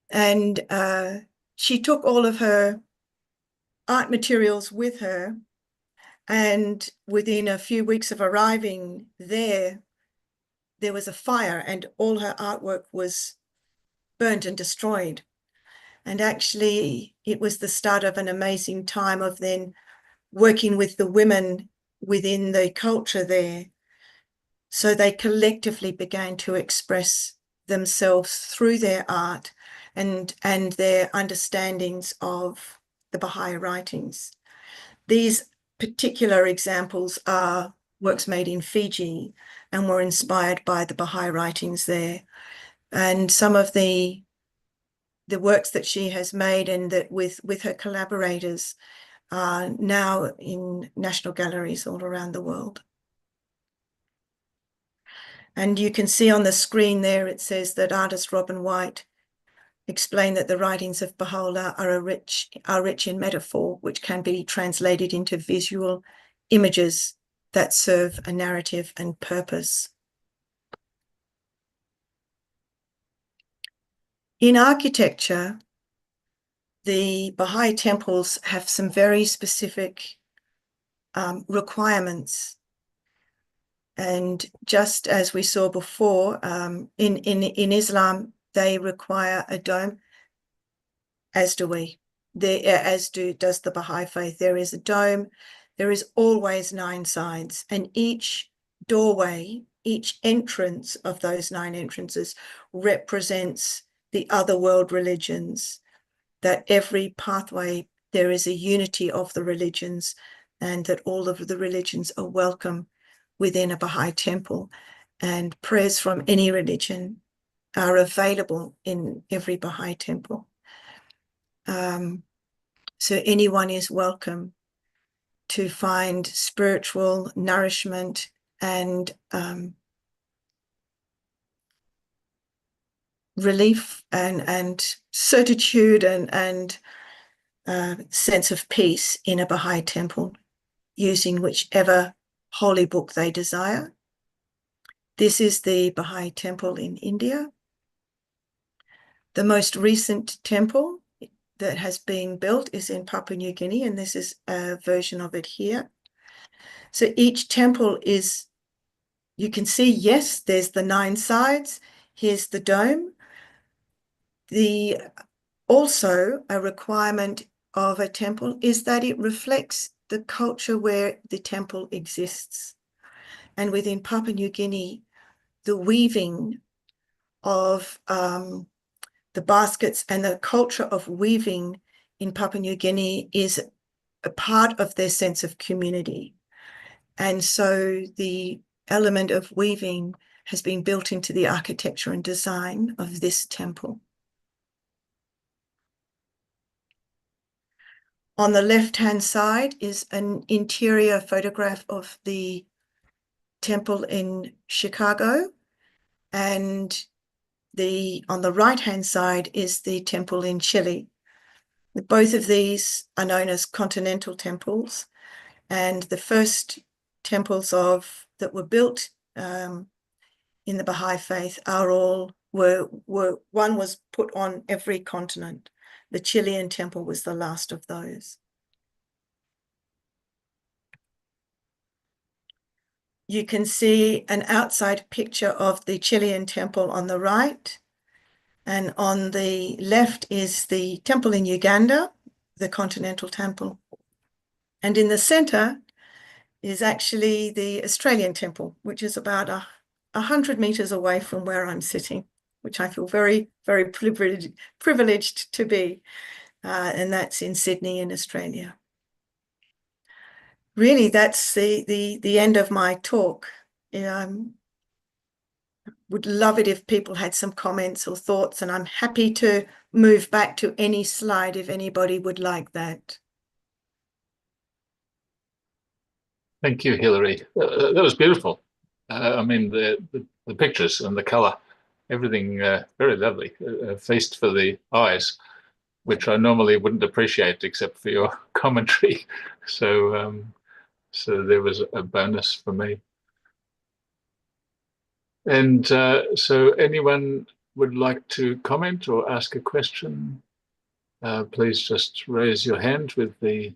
and she took all of her art materials with her, and within a few weeks of arriving there was a fire and all her artwork was burnt and destroyed. And actually, it was the start of an amazing time of then working with the women within the culture there. So they collectively began to express themselves through their art and their understandings of the Baha'i writings. These particular examples are works made in Fiji and were inspired by the Baha'i writings there. And some of the works that she has made and that with her collaborators are now in national galleries all around the world. And you can see on the screen there, it says that artist Robin White explained that the writings of Baha'u'llah are rich in metaphor, which can be translated into visual images that serve a narrative and purpose. In architecture, the Baha'i temples have some very specific requirements. And just as we saw before, in Islam, they require a dome, as do we. Does the Baha'i faith. There is a dome. There is always 9 sides, and each doorway, each entrance of those 9 entrances represents the other world religions. That every pathway, there is a unity of the religions, and that all of the religions are welcome within a Baha'i temple, and prayers from any religion are available in every Baha'i temple. So anyone is welcome to find spiritual nourishment and relief and certitude and sense of peace in a Baha'i temple, using whichever holy book they desire. This is the Baha'i temple in India. The most recent temple that has been built is in Papua New Guinea, and this is a version of it here. So each temple is, you can see, yes, there's the 9 sides. Here's the dome. Also a requirement of a temple is that it reflects the culture where the temple exists. And within Papua New Guinea, the weaving of the baskets and the culture of weaving in Papua New Guinea is a part of their sense of community. And so the element of weaving has been built into the architecture and design of this temple. On the left-hand side is an interior photograph of the temple in Chicago, and on the right-hand side is the temple in Chile. Both of these are known as continental temples, and the first temples that were built in the Baha'i faith one was put on every continent. The Chilean temple was the last of those. you can see an outside picture of the Chilean temple on the right. And on the left is the temple in Uganda, the Continental Temple. And in the center is actually the Australian temple, which is about 100 meters away from where I'm sitting, which I feel very, very privileged to be. And that's in Sydney in Australia. Really, that's the end of my talk. Would love it if people had some comments or thoughts, and I'm happy to move back to any slide if anybody would like that. Thank you, Hilary. That was beautiful. I mean, the pictures and the color, everything very lovely. A feast for the eyes, which I normally wouldn't appreciate except for your commentary. So, so there was a bonus for me. And so anyone would like to comment or ask a question, please just raise your hand with the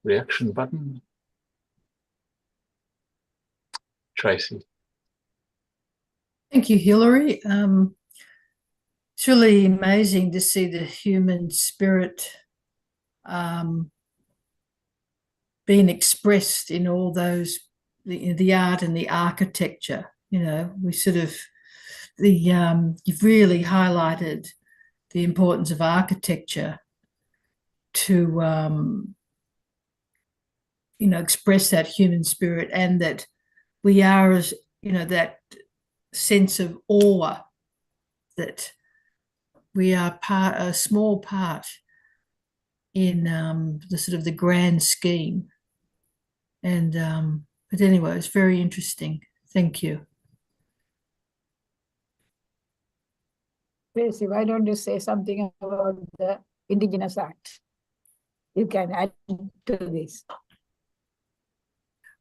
reaction button. Tracy. Thank you, Hilary. It's really amazing to see the human spirit being expressed in all those, the art and the architecture. You know, we sort of, you've really highlighted the importance of architecture to, you know, express that human spirit, and that we are, as you know, that sense of awe that we are a small part in the sort of the grand scheme. And but anyway, it's very interesting. Thank you. Tracy, why don't you say something about the Indigenous Act? You can add to this.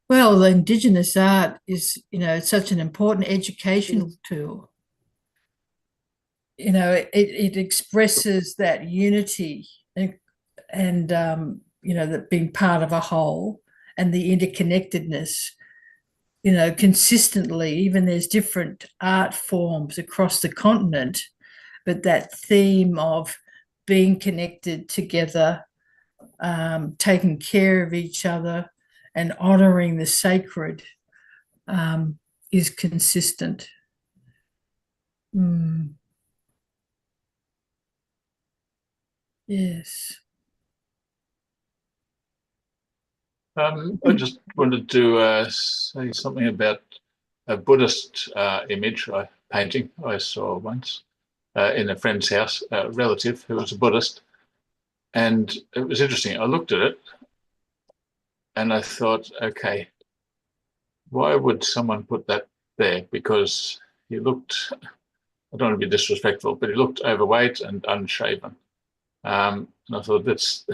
Well, the Indigenous art is, you know, it's such an important educational tool. You know, it expresses that unity and you know, that being part of a whole and the interconnectedness, you know, consistently. Even there's different art forms across the continent, but that theme of being connected together, taking care of each other and honouring the sacred is consistent. Yes. I just wanted to say something about a Buddhist image painting I saw once in a friend's house, a relative who was a Buddhist. And it was interesting. I looked at it and I thought, okay, why would someone put that there? Because he looked, I don't want to be disrespectful, but he looked overweight and unshaven. And I thought, that's,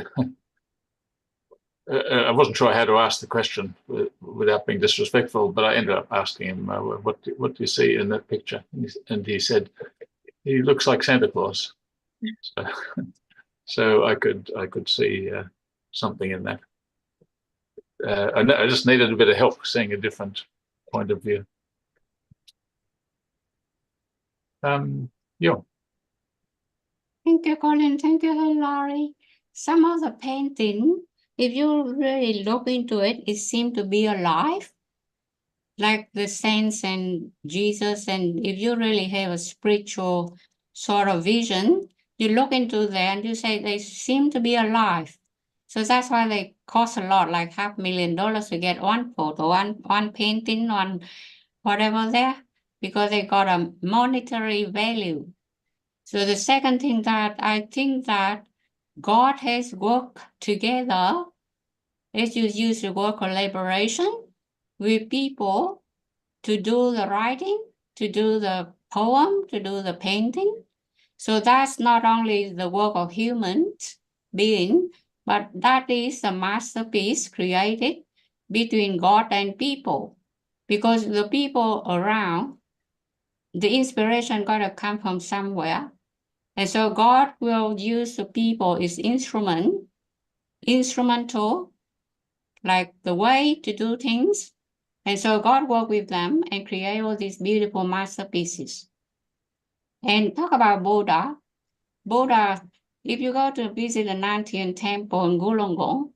I wasn't sure how to ask the question without being disrespectful, but I ended up asking him, what do you see in that picture? And he said, he looks like Santa Claus. So I could see something in that. I just needed a bit of help seeing a different point of view. Yeah. Thank you, Colin. Thank you, Hilary. Some of the painting, if you really look into it, it seems to be alive, like the saints and Jesus. And if you really have a spiritual sort of vision, you look into there and you say they seem to be alive. So that's why they cost a lot, like $500,000 to get one photo, one painting, one whatever there, because they got a monetary value. So the second thing that I think that God has worked together, as you use the word collaboration, with people to do the writing, to do the poem, to do the painting. So that's not only the work of humans being, but that is a masterpiece created between God and people. Because the people around, the inspiration got to come from somewhere. And so God will use the people as instrumental, like the way to do things. And so God worked with them and created all these beautiful masterpieces. And talk about Buddha. Buddha, if you go to visit the Nantian temple in Wollongong,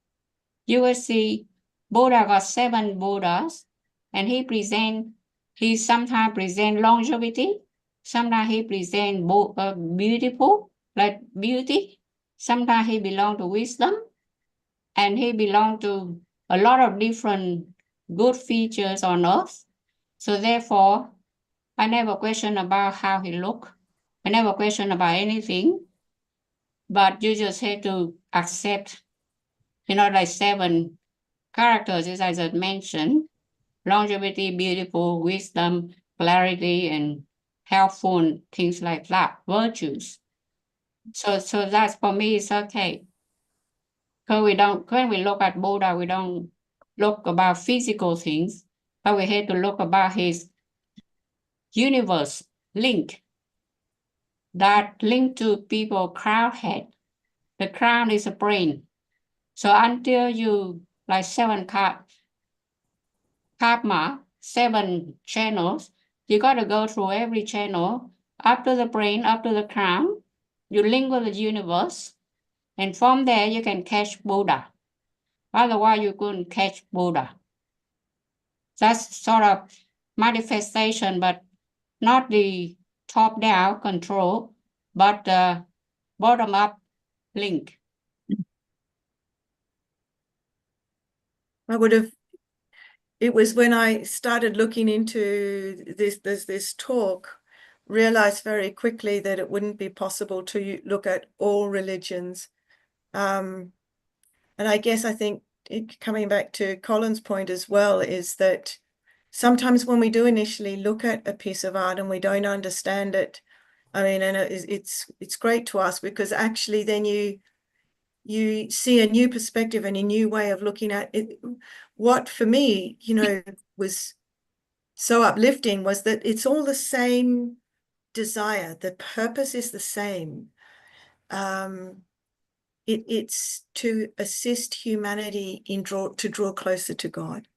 you will see Buddha got 7 Buddhas, and he sometimes present longevity, sometimes he present beautiful, like beauty, sometimes he belong to wisdom, and he belong to a lot of different good features on earth. So therefore, I never question about how he look. I never question about anything, but you just have to accept, like 7 characters, as I just mentioned: longevity, beautiful, wisdom, clarity, and helpful, and things like that, virtues. So that's, for me, it's okay. Because when we look at Buddha, we don't look about physical things, but we have to look about his universe link, that link to people crown head. The crown is a brain. So until you, like 7 karma, 7 channels, you got to go through every channel, up to the brain, up to the crown. You link with the universe, and from there you can catch Buddha. Otherwise, you couldn't catch Buddha. That's sort of manifestation, but not the top-down control, but the bottom-up link. It was when I started looking into this talk, realized very quickly that it wouldn't be possible to look at all religions. And I guess I think coming back to Colin's point as well, is that sometimes when we do initially look at a piece of art and we don't understand it, I mean, and it's great to us, because actually then you see a new perspective and a new way of looking at it. What for me, was so uplifting was that it's all the same desire. The purpose is the same. It's to assist humanity to draw closer to God.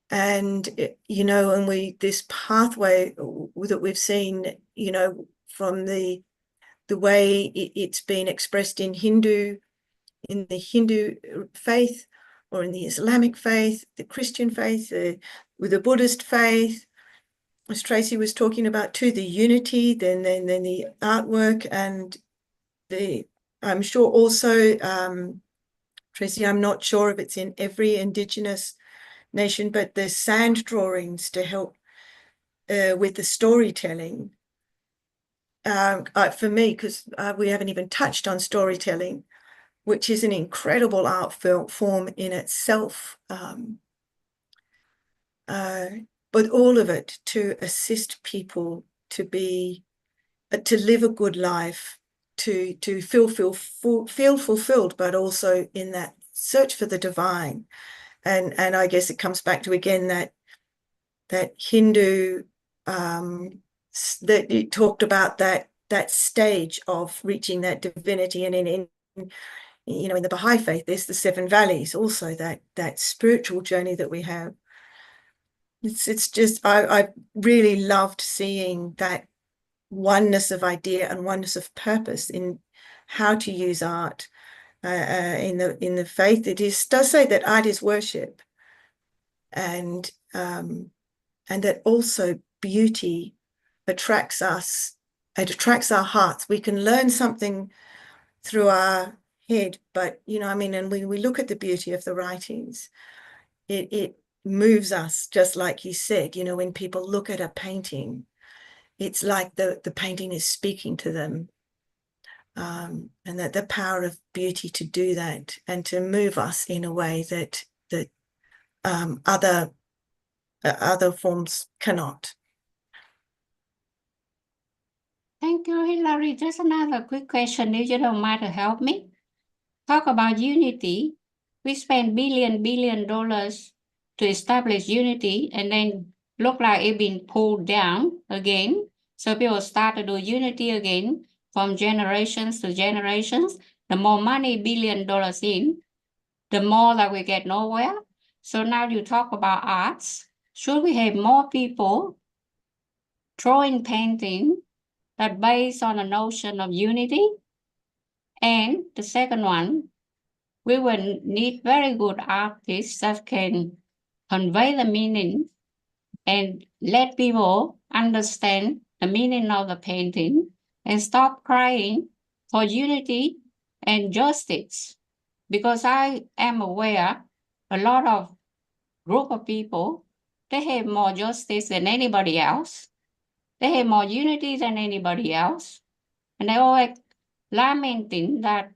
And, and this pathway that we've seen, from the way it's been expressed in the Hindu faith, or in the Islamic faith, the Christian faith, with the Buddhist faith, as Tracy was talking about too, the unity, then the artwork, and I'm sure also, Tracy, I'm not sure if it's in every Indigenous nation, but there's sand drawings to help with the storytelling. For me, because we haven't even touched on storytelling, which is an incredible art form in itself, but all of it to assist people to live a good life, to feel fulfilled, but also in that search for the divine. And I guess it comes back to, again, that Hindu, that you talked about, that stage of reaching that divinity, and in the Baha'i faith, there's the 7 valleys, also that spiritual journey that we have. It's just, I really loved seeing that oneness of idea and oneness of purpose in how to use art. In the faith, does say that art is worship, and that also beauty attracts us. It attracts our hearts. We can learn something through our head, but and when we look at the beauty of the writings, it moves us, just like you said. When people look at a painting, it's like the painting is speaking to them. And that the power of beauty to do that, and to move us in a way that other forms cannot. Thank you, Hilary. Just another quick question, if you don't mind to help me. Talk about unity. We spend billion dollars to establish unity, and then look like it been pulled down again. So people start to do unity again from generations to generations. The more money, $1 billion in, the more that we get nowhere. So now you talk about arts, should we have more people drawing painting that based on a notion of unity? And the second one, we will need very good artists that can convey the meaning and let people understand the meaning of the painting and stop crying for unity and justice. Because I am aware a lot of group of people, they have more justice than anybody else. They have more unity than anybody else. And they always lamenting that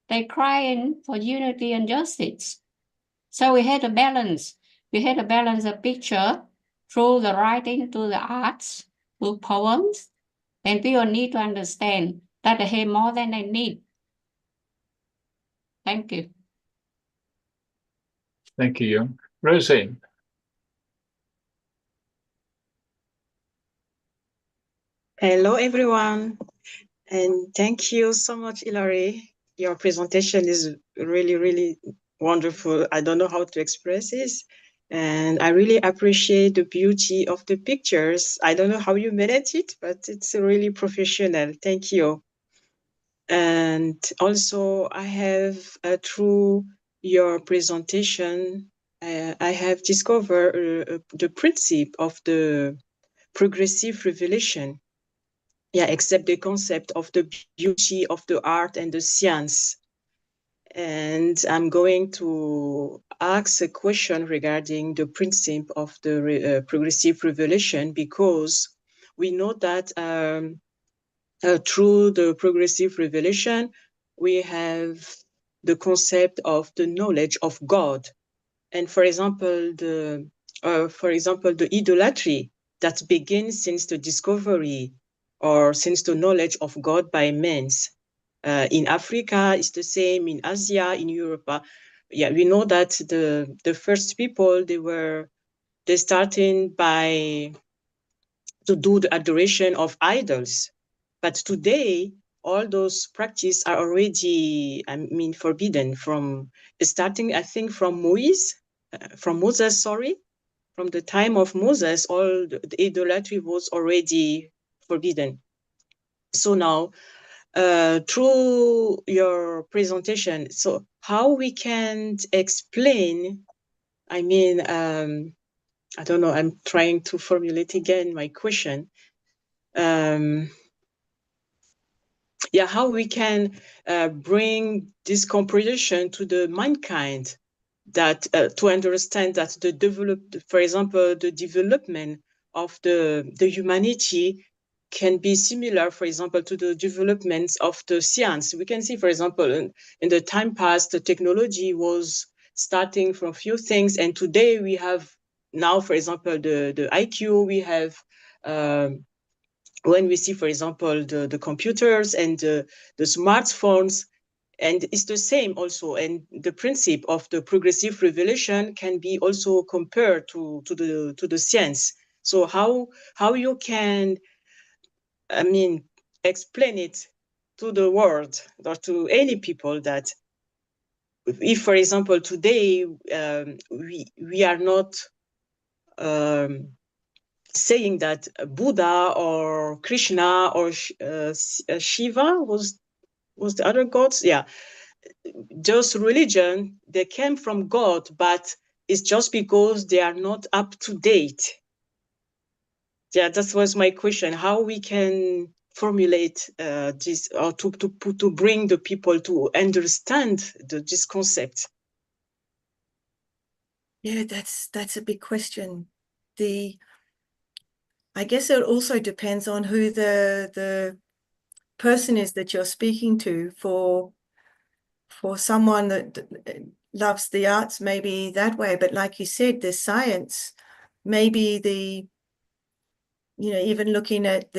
they're crying for unity and justice. So we had to balance. We had to balance the picture through the writing, through the arts, through poems. And people need to understand that they have more than they need. Thank you. Thank you, Yung. Roseanne. Hello, everyone. And thank you so much, Hilary. Your presentation is really, really wonderful. I don't know how to express this. And I really appreciate the beauty of the pictures. I don't know how you manage it, but it's really professional. Thank you. And also, I have, through your presentation, I have discovered the principle of the progressive revelation. Yeah, accept the concept of the beauty of the art and the science. And I'm going to ask a question regarding the principle of the progressive revelation, because we know that through the progressive revelation, we have the concept of the knowledge of God. And for example, the idolatry that begins since the discovery or since the knowledge of God by men. In Africa, it's the same, in Asia, in Europe. Yeah, we know that the first people, they starting by to do the adoration of idols. But today, all those practices are already, forbidden from starting, I think, from Moses, from the time of Moses, all the idolatry was already forbidden. So now, through your presentation, so how we can explain, I don't know, I'm trying to formulate again my question. How we can bring this comprehension to the mankind, that to understand that the development of the humanity can be similar, for example, to the developments of the science. We can see, for example, in the time past, the technology was starting from few things, and today we have now, for example, the IQ, we have when we see, for example, the computers and the smartphones, and it's the same also. And the principle of the progressive revelation can be also compared to the science. So how you can, explain it to the world or to any people, that if, for example, today we are not saying that Buddha or Krishna or Shiva was the other gods. Yeah, those religion, they came from God, but it's just because they are not up to date. Yeah, that was my question. How we can formulate this, or to bring the people to understand this concept? Yeah, that's a big question. I guess it also depends on who the person is that you're speaking to. For someone that loves the arts, maybe that way, but like you said, the science, maybe even looking at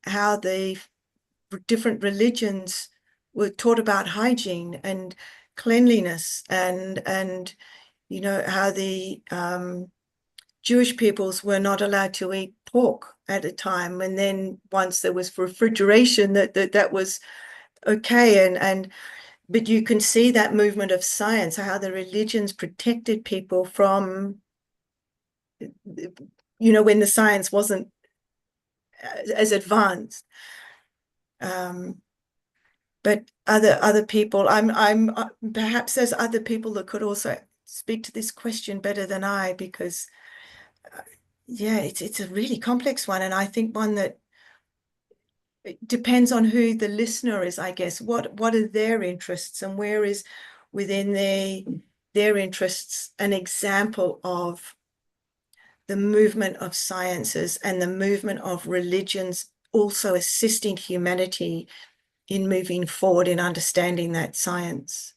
how the different religions were taught about hygiene and cleanliness, and how the Jewish peoples were not allowed to eat pork at a time, and then once there was refrigeration, that was okay. But you can see that movement of science, how the religions protected people from when the science wasn't as advanced. But other people, perhaps there's other people that could also speak to this question better than I, because it's a really complex one, and I think one that it depends on who the listener is, I guess. What are their interests, and where is within their interests an example of the movement of sciences and the movement of religions also assisting humanity in moving forward in understanding that science.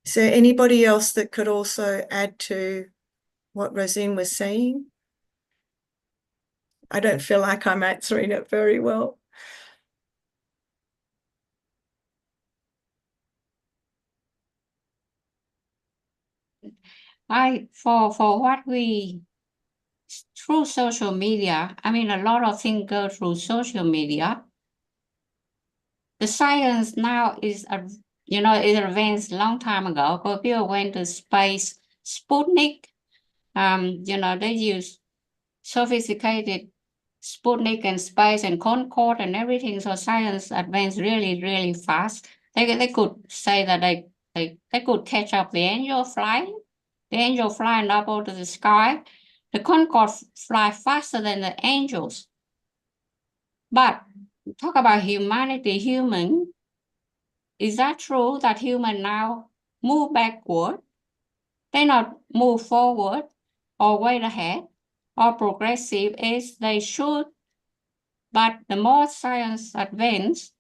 Is there anybody else that could also add to what Rosine was saying? I don't feel like I'm answering it very well. For what we, through social media, I mean, a lot of things go through social media. The science now is, it advanced a long time ago, but people went to space. Sputnik, they use sophisticated Sputnik and space and Concorde and everything. So science advanced really, really fast. They could say that they could catch up the angel flying up over the sky. The Concorde fly faster than the angels. But talk about humanity, is that true that human now move backward? They not move forward or way ahead or progressive as they should. But the more science advance,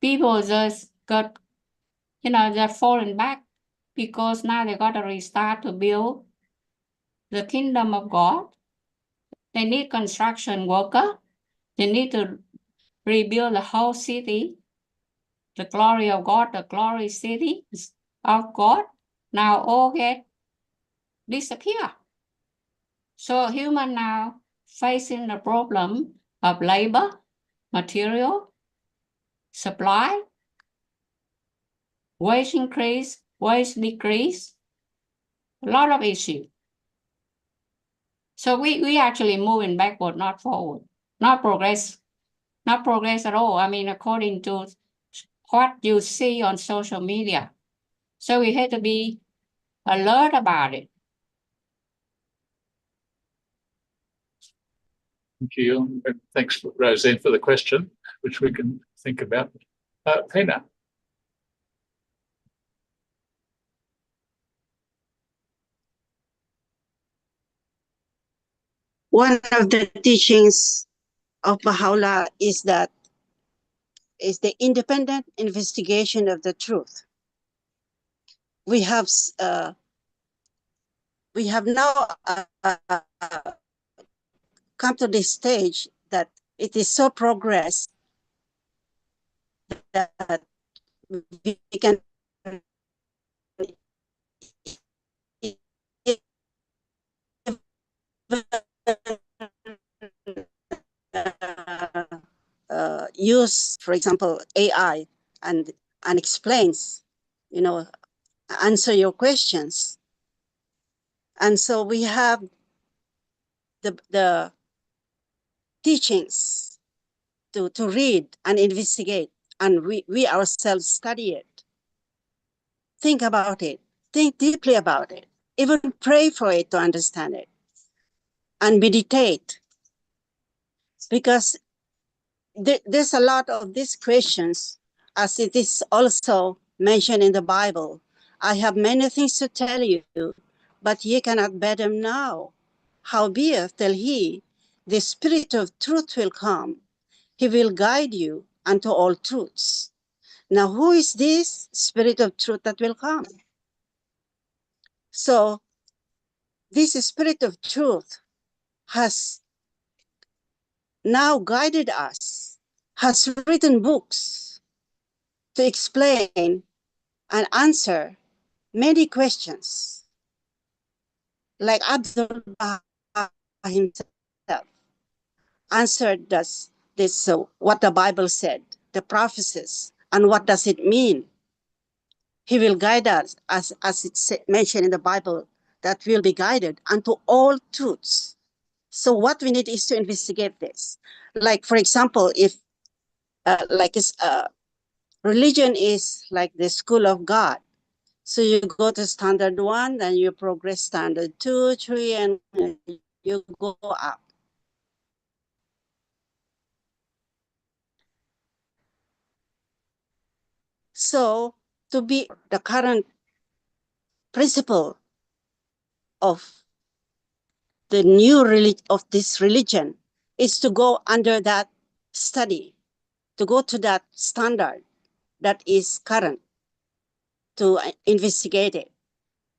people just got, they're falling back because now they got to restart to build the kingdom of God. They need construction worker. They need to rebuild the whole city. The glory of God, the glory city of God, now all disappear. So human now facing the problem of labor, material, supply, wage increase, wage decrease, a lot of issues. So we actually moving backward, not forward, not progress at all. I mean, according to what you see on social media. So we have to be alert about it. Thank you. And thanks, Rosine, for the question, which we can think about. Pina. One of the teachings of Baha'u'llah is the independent investigation of the truth. We have now come to this stage that it is so progressed that we can use, for example, AI and explains, answer your questions. And so we have the teachings to read and investigate, and we ourselves study it. Think about it. Think deeply about it. Even pray for it to understand it. And meditate. Because there's a lot of these questions, as it is also mentioned in the Bible. I have many things to tell you, but ye cannot bear them now. Howbeit, till he, the Spirit of truth, will come, he will guide you unto all truths. Now, who is this Spirit of truth that will come? So, this Spirit of truth has now guided us, has written books to explain and answer many questions, like Abdul Baha himself answered this what the Bible said, the prophecies, and what does it mean. He will guide us, as it's mentioned in the Bible, that will be guided unto all truths. So what we need is to investigate this. Like, for example, if religion is like the school of God. So you go to standard 1, then you progress standard 2, 3, and you go up. So to be the current principle of the new of this religion is to go under that study, to go to that standard that is current, to investigate it.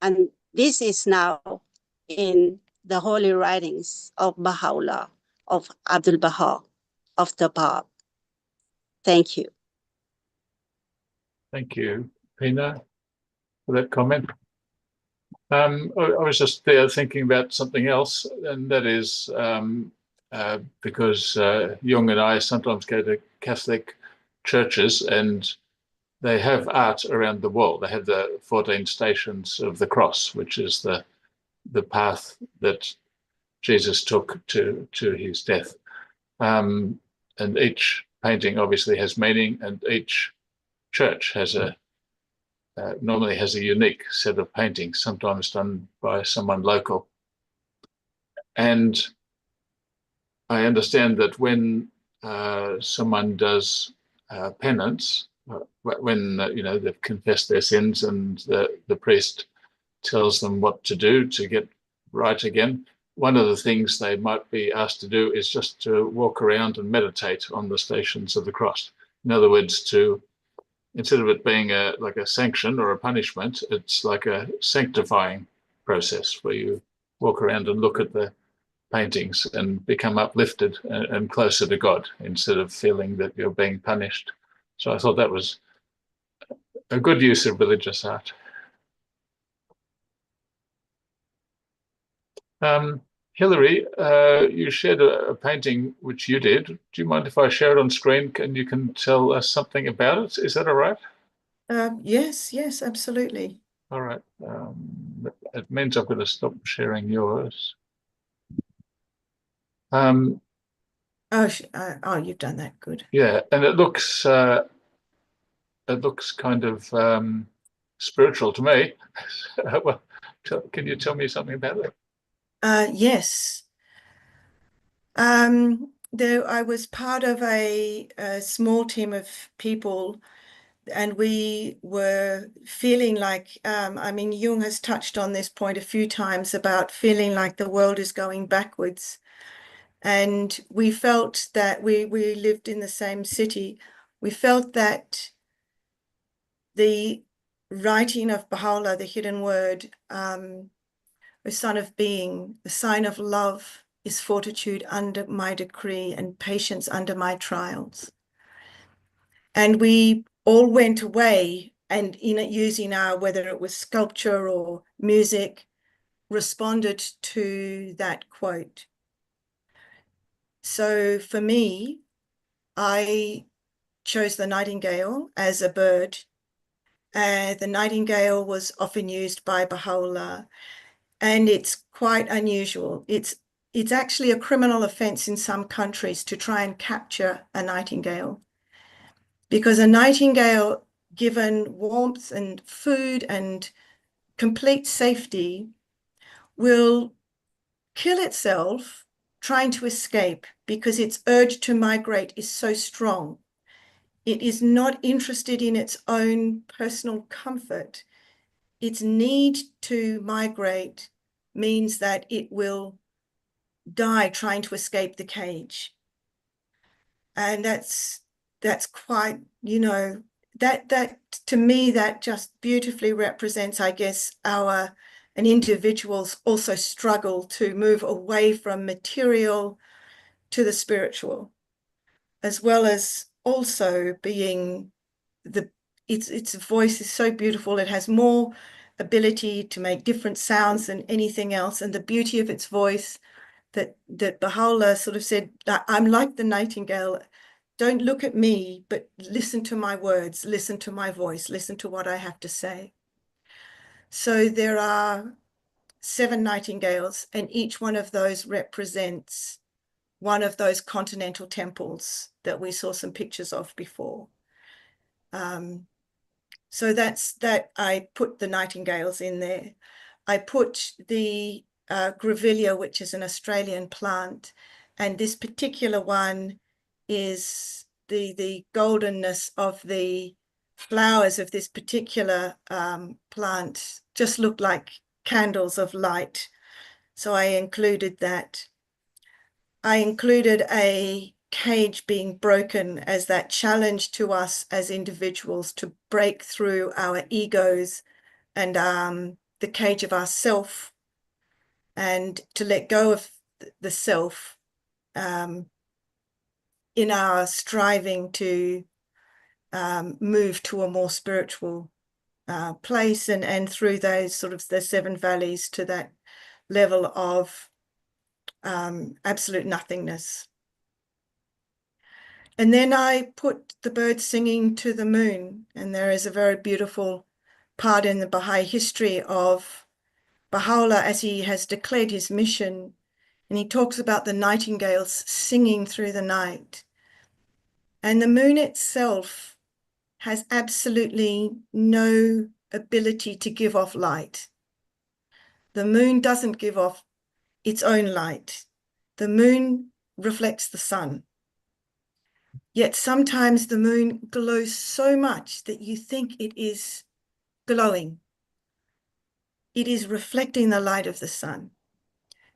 And this is now in the holy writings of Baha'u'llah, of Abdul Baha, of the Bab. Thank you. Thank you, Pina, for that comment. I was just there thinking about something else, and that is because Jung and I sometimes go to Catholic churches, and they have art around the world. They have the 14 Stations of the Cross, which is the path that Jesus took to his death. And each painting obviously has meaning, and each church has normally has a unique set of paintings, sometimes done by someone local. And I understand that when someone does penance, when they've confessed their sins and the priest tells them what to do to get right again, one of the things they might be asked to do is just to walk around and meditate on the Stations of the Cross. In other words, instead of it being like a sanction or a punishment, it's like a sanctifying process where you walk around and look at the paintings and become uplifted and closer to God instead of feeling that you're being punished. So I thought that was a good use of religious art. Hilary, you shared a painting which you did. Do you mind if I share it on screen and you can tell us something about it? Is that all right? Yes, absolutely. All right. It means I've got to stop sharing yours. Oh, you've done that. Good. Yeah, and it looks kind of spiritual to me. Well, can you tell me something about it? Yes. I was part of a small team of people, and we were feeling like, Jung has touched on this point a few times about feeling like the world is going backwards. And we felt that we lived in the same city. We felt that the writing of Baha'u'llah, the hidden word, the Son of Being, the sign of love is fortitude under my decree and patience under my trials. And we all went away and using whether it was sculpture or music, responded to that quote. So for me, I chose the nightingale as a bird. The nightingale was often used by Baha'u'llah, and it's quite unusual. It's actually a criminal offense in some countries to try and capture a nightingale, because a nightingale, given warmth and food and complete safety, will kill itself trying to escape because its urge to migrate is so strong. It is not interested in its own personal comfort. Its need to migrate means that it will die trying to escape the cage. And that's quite, that to me, that just beautifully represents, I guess, and individuals also struggle to move away from material to the spiritual, as well as also being its voice is so beautiful. It has more ability to make different sounds than anything else. And the beauty of its voice that Baha'u'llah sort of said, I'm like the nightingale. Don't look at me, but listen to my words, listen to my voice, listen to what I have to say. So there are 7 nightingales, and each one of those represents one of those continental temples that we saw some pictures of before. So that's that. I put the nightingales in there. I put the grevillea, which is an Australian plant, and this particular one is the goldenness of the flowers of this particular plant just look like candles of light. So I included that. I included a cage being broken as that challenge to us as individuals to break through our egos and the cage of ourself, and to let go of the self in our striving to move to a more spiritual place, and through those sort of the 7 valleys to that level of absolute nothingness. And then I put the birds singing to the moon, and there is a very beautiful part in the Baha'i history of Baha'u'llah as he has declared his mission, and he talks about the nightingales singing through the night. And the moon itself has absolutely no ability to give off light. The moon doesn't give off its own light. The moon reflects the sun. Yet sometimes the moon glows so much that you think it is glowing. It is reflecting the light of the sun.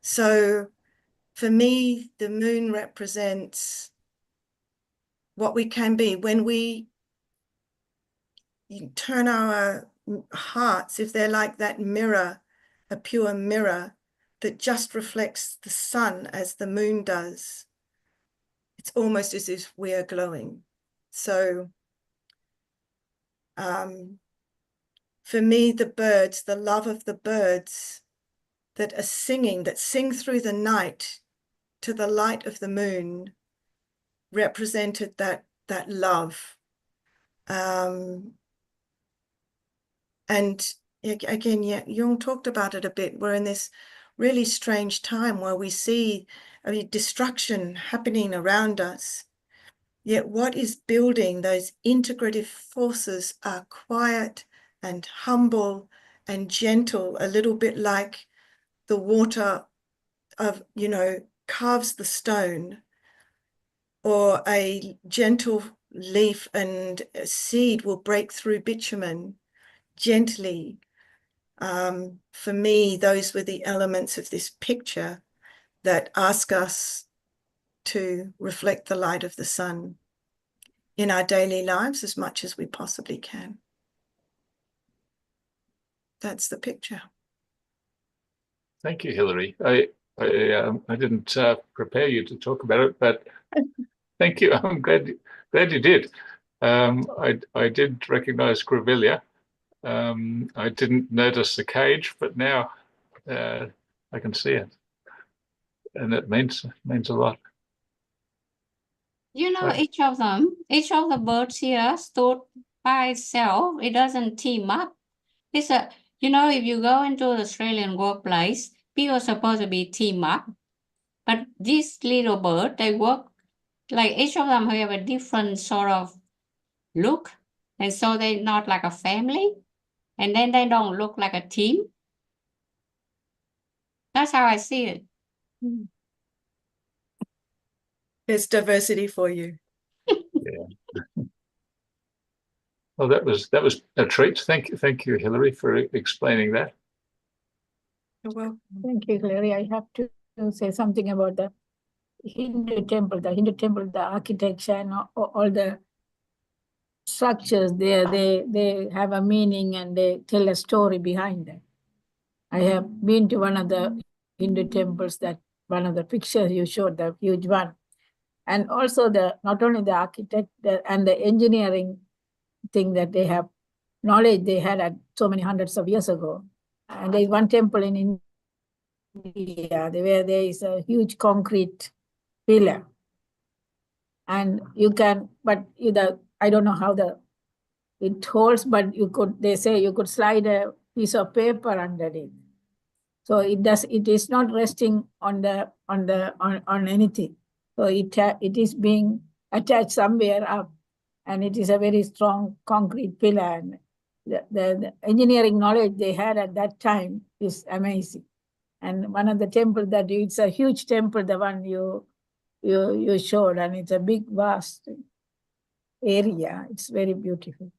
So for me, the moon represents what we can be when we turn our hearts, if they're like that mirror, a pure mirror that just reflects the sun as the moon does. It's almost as if we are glowing. So for me, the birds, the love of the birds that are singing, that sing through the night to the light of the moon, represented that love. And again, yeah, Jung talked about it a bit. We're in this really strange time where we see, destruction happening around us. Yet what is building those integrative forces are quiet and humble and gentle, a little bit like the water of, carves the stone, or a gentle leaf and a seed will break through bitumen gently. For me, those were the elements of this picture that ask us to reflect the light of the sun in our daily lives as much as we possibly can. That's the picture. Thank you, Hilary. I didn't prepare you to talk about it, but thank you. I'm glad you did. I did recognize grevillea. I didn't notice the cage, but now I can see it, and it means a lot. You know, each of the birds here stood by itself. It doesn't team up. It's if you go into the Australian workplace, people are supposed to be team up. But this little bird, they work, like each of them have a different sort of look. And so they're not like a family. And then they don't look like a team. That's how I see it. There's diversity for you. Yeah. Well, that was a treat. Thank you, Hilary, for explaining that. You're welcome. Thank you, Hilary. I have to say something about the Hindu temple. The Hindu temple, the architecture and all the structures there, they have a meaning and they tell a story behind them. I have been to one of the Hindu temples, that one of the pictures you showed, the huge one. And also not only the architect and the engineering thing that they have, knowledge they had at so many hundreds of years ago. And there's one temple in India where there is a huge concrete pillar. And you can, but I don't know how it holds, but they say you could slide a piece of paper underneath. So it is not resting on anything. So it is being attached somewhere up, and it is a very strong concrete pillar. And the engineering knowledge they had at that time is amazing. And one of the temples that it's a huge temple, the one you showed, and it's a big, vast area. It's very beautiful.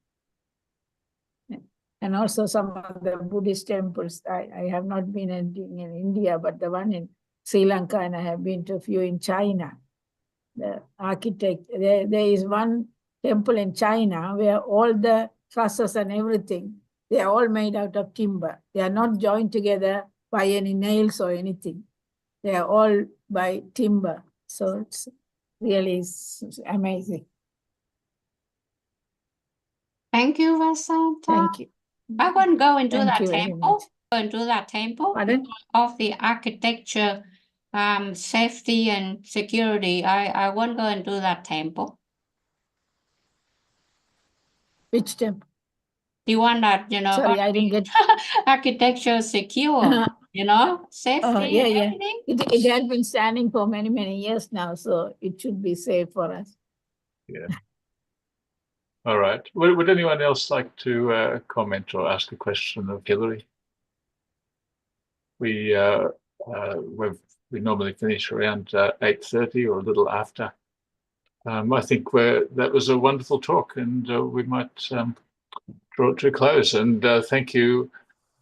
And also some of the Buddhist temples. I have not been in India, but the one in Sri Lanka, and I have been to a few in China. The architect, there is one temple in China where all the trusses and everything, they are all made out of timber. They are not joined together by any nails or anything. They are all by timber. So it's really amazing. Thank you, Vasanta. Thank you. I want to go into Thank that you very temple. much. Go into that temple Pardon? of the architecture, safety and security. I won't go into that temple. Which temple? The one that, Sorry, I didn't get. architecture secure, safety Yeah, and yeah. everything. It has been standing for many, many years now, so it should be safe for us. Yeah. All right. Would anyone else like to comment or ask a question of Hillary? We normally finish around 8:30 or a little after. I think that was a wonderful talk, and we might draw it to a close. And thank you,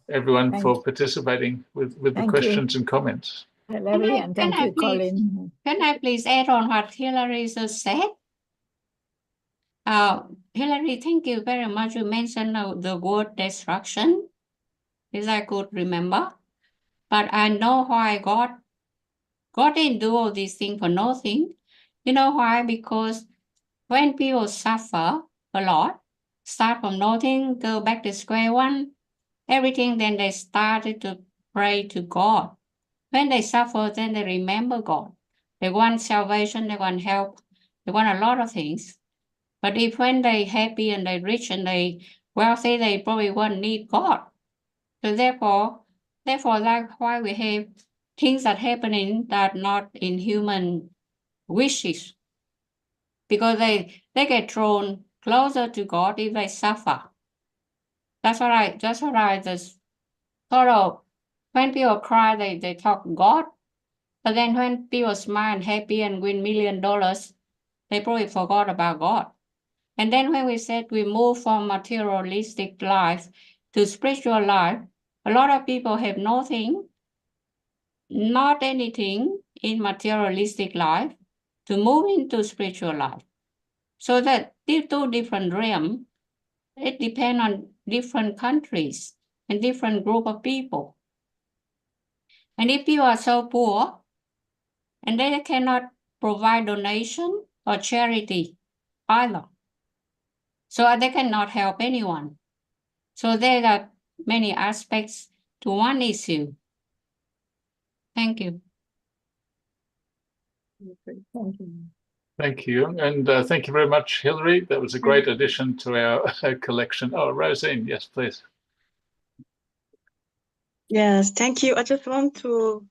everyone, for participating with the questions and comments. Larry, and thank you, Colin. Can I please add on what Hillary just said? Hillary, thank you very much. You mentioned the word destruction, as I could remember. But I know why God didn't do all these things for nothing. You know why? Because when people suffer a lot, start from nothing, go back to square one, everything, then they started to pray to God. When they suffer, then they remember God. They want salvation, they want help, they want a lot of things. But if when they happy and they rich and they wealthy, they probably won't need God. So therefore that's why we have things that happening that not in human wishes. Because they get thrown closer to God if they suffer. That's what I just sort of, when people cry, they talk God. But then when people smile and happy and win $1 million, they probably forgot about God. And then when we said we move from materialistic life to spiritual life, a lot of people have nothing, not anything in materialistic life to move into spiritual life. So that these two different realms, it depends on different countries and different group of people. And if people are so poor and they cannot provide donation or charity either, so they cannot help anyone. So there are many aspects to one issue. Thank you. Thank you. Thank you. And thank you very much, Hillary. That was a great addition to our collection. Oh, Rosine, yes, please. Yes, thank you. I just want to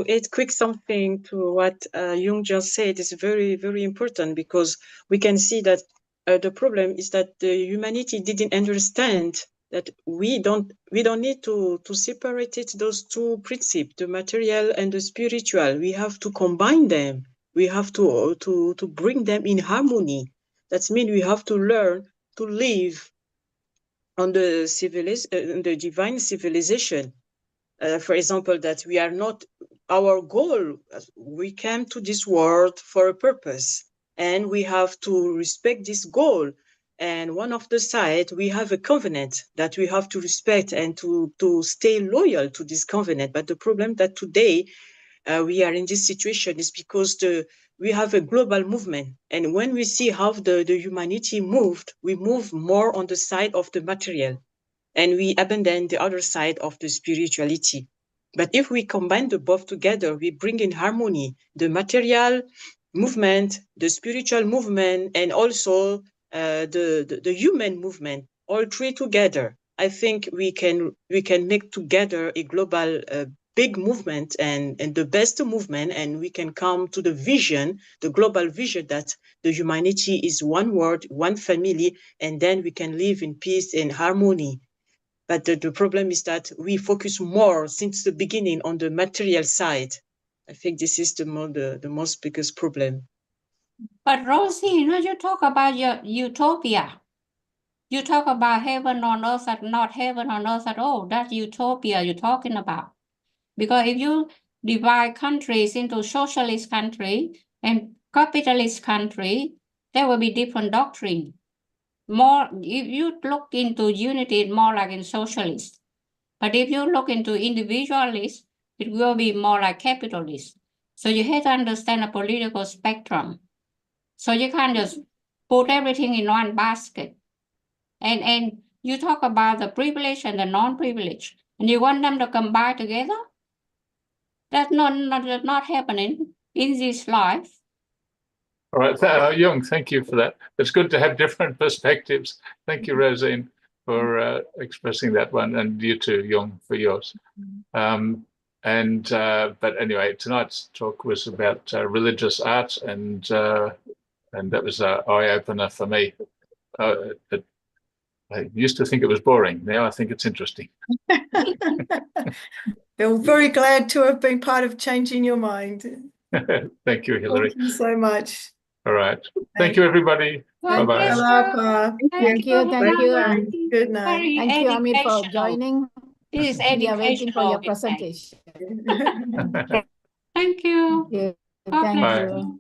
add quick something to what Jung just said. Is very, very important, because we can see that the problem is that the humanity didn't understand that we don't need to separate those two principles, the material and the spiritual. We have to combine them. We have to bring them in harmony. That means we have to learn to live on the divine civilization. For example, that we are not our goal. We came to this world for a purpose, and we have to respect this goal. And one of the side, we have a covenant that we have to respect and to stay loyal to this covenant. But the problem that today we are in this situation is because we have a global movement. And when we see how the humanity moved, we move more on the side of the material, and we abandon the other side of the spirituality. But if we combine the both together, we bring in harmony, the material movement, the spiritual movement, and also the human movement, all three together. I think we can make together a global big movement and the best movement, and we can come to the vision, the global vision that the humanity is one world, one family, and then we can live in peace and harmony. But the problem is that we focus more since the beginning on the material side. I think this is the most biggest problem. But Rosie, you talk about your utopia. You talk about heaven on earth, not heaven on earth at all. That's utopia you're talking about. Because if you divide countries into socialist country and capitalist country, there will be different doctrine. More, if you look into unity, it's more like in socialist. But if you look into individualist, it will be more like capitalist. So you have to understand the political spectrum. So you can't just put everything in one basket. And you talk about the privilege and the non-privilege, and you want them to combine together? That's not happening in this life. All right, Jung, thank you for that. It's good to have different perspectives. Thank you, Rosine, for expressing that one, and you too, Jung, for yours. But anyway, tonight's talk was about religious art, and that was an eye-opener for me. I used to think it was boring. Now I think it's interesting. We're very glad to have been part of changing your mind. Thank you, Hilary. Thank you so much. All right. Thank you, everybody. Bye-bye. Thank you. Thank you. Good night. Thank you, Amit, for joining. This is We are waiting for your educational. presentation. Thank you. Thank Bye. you.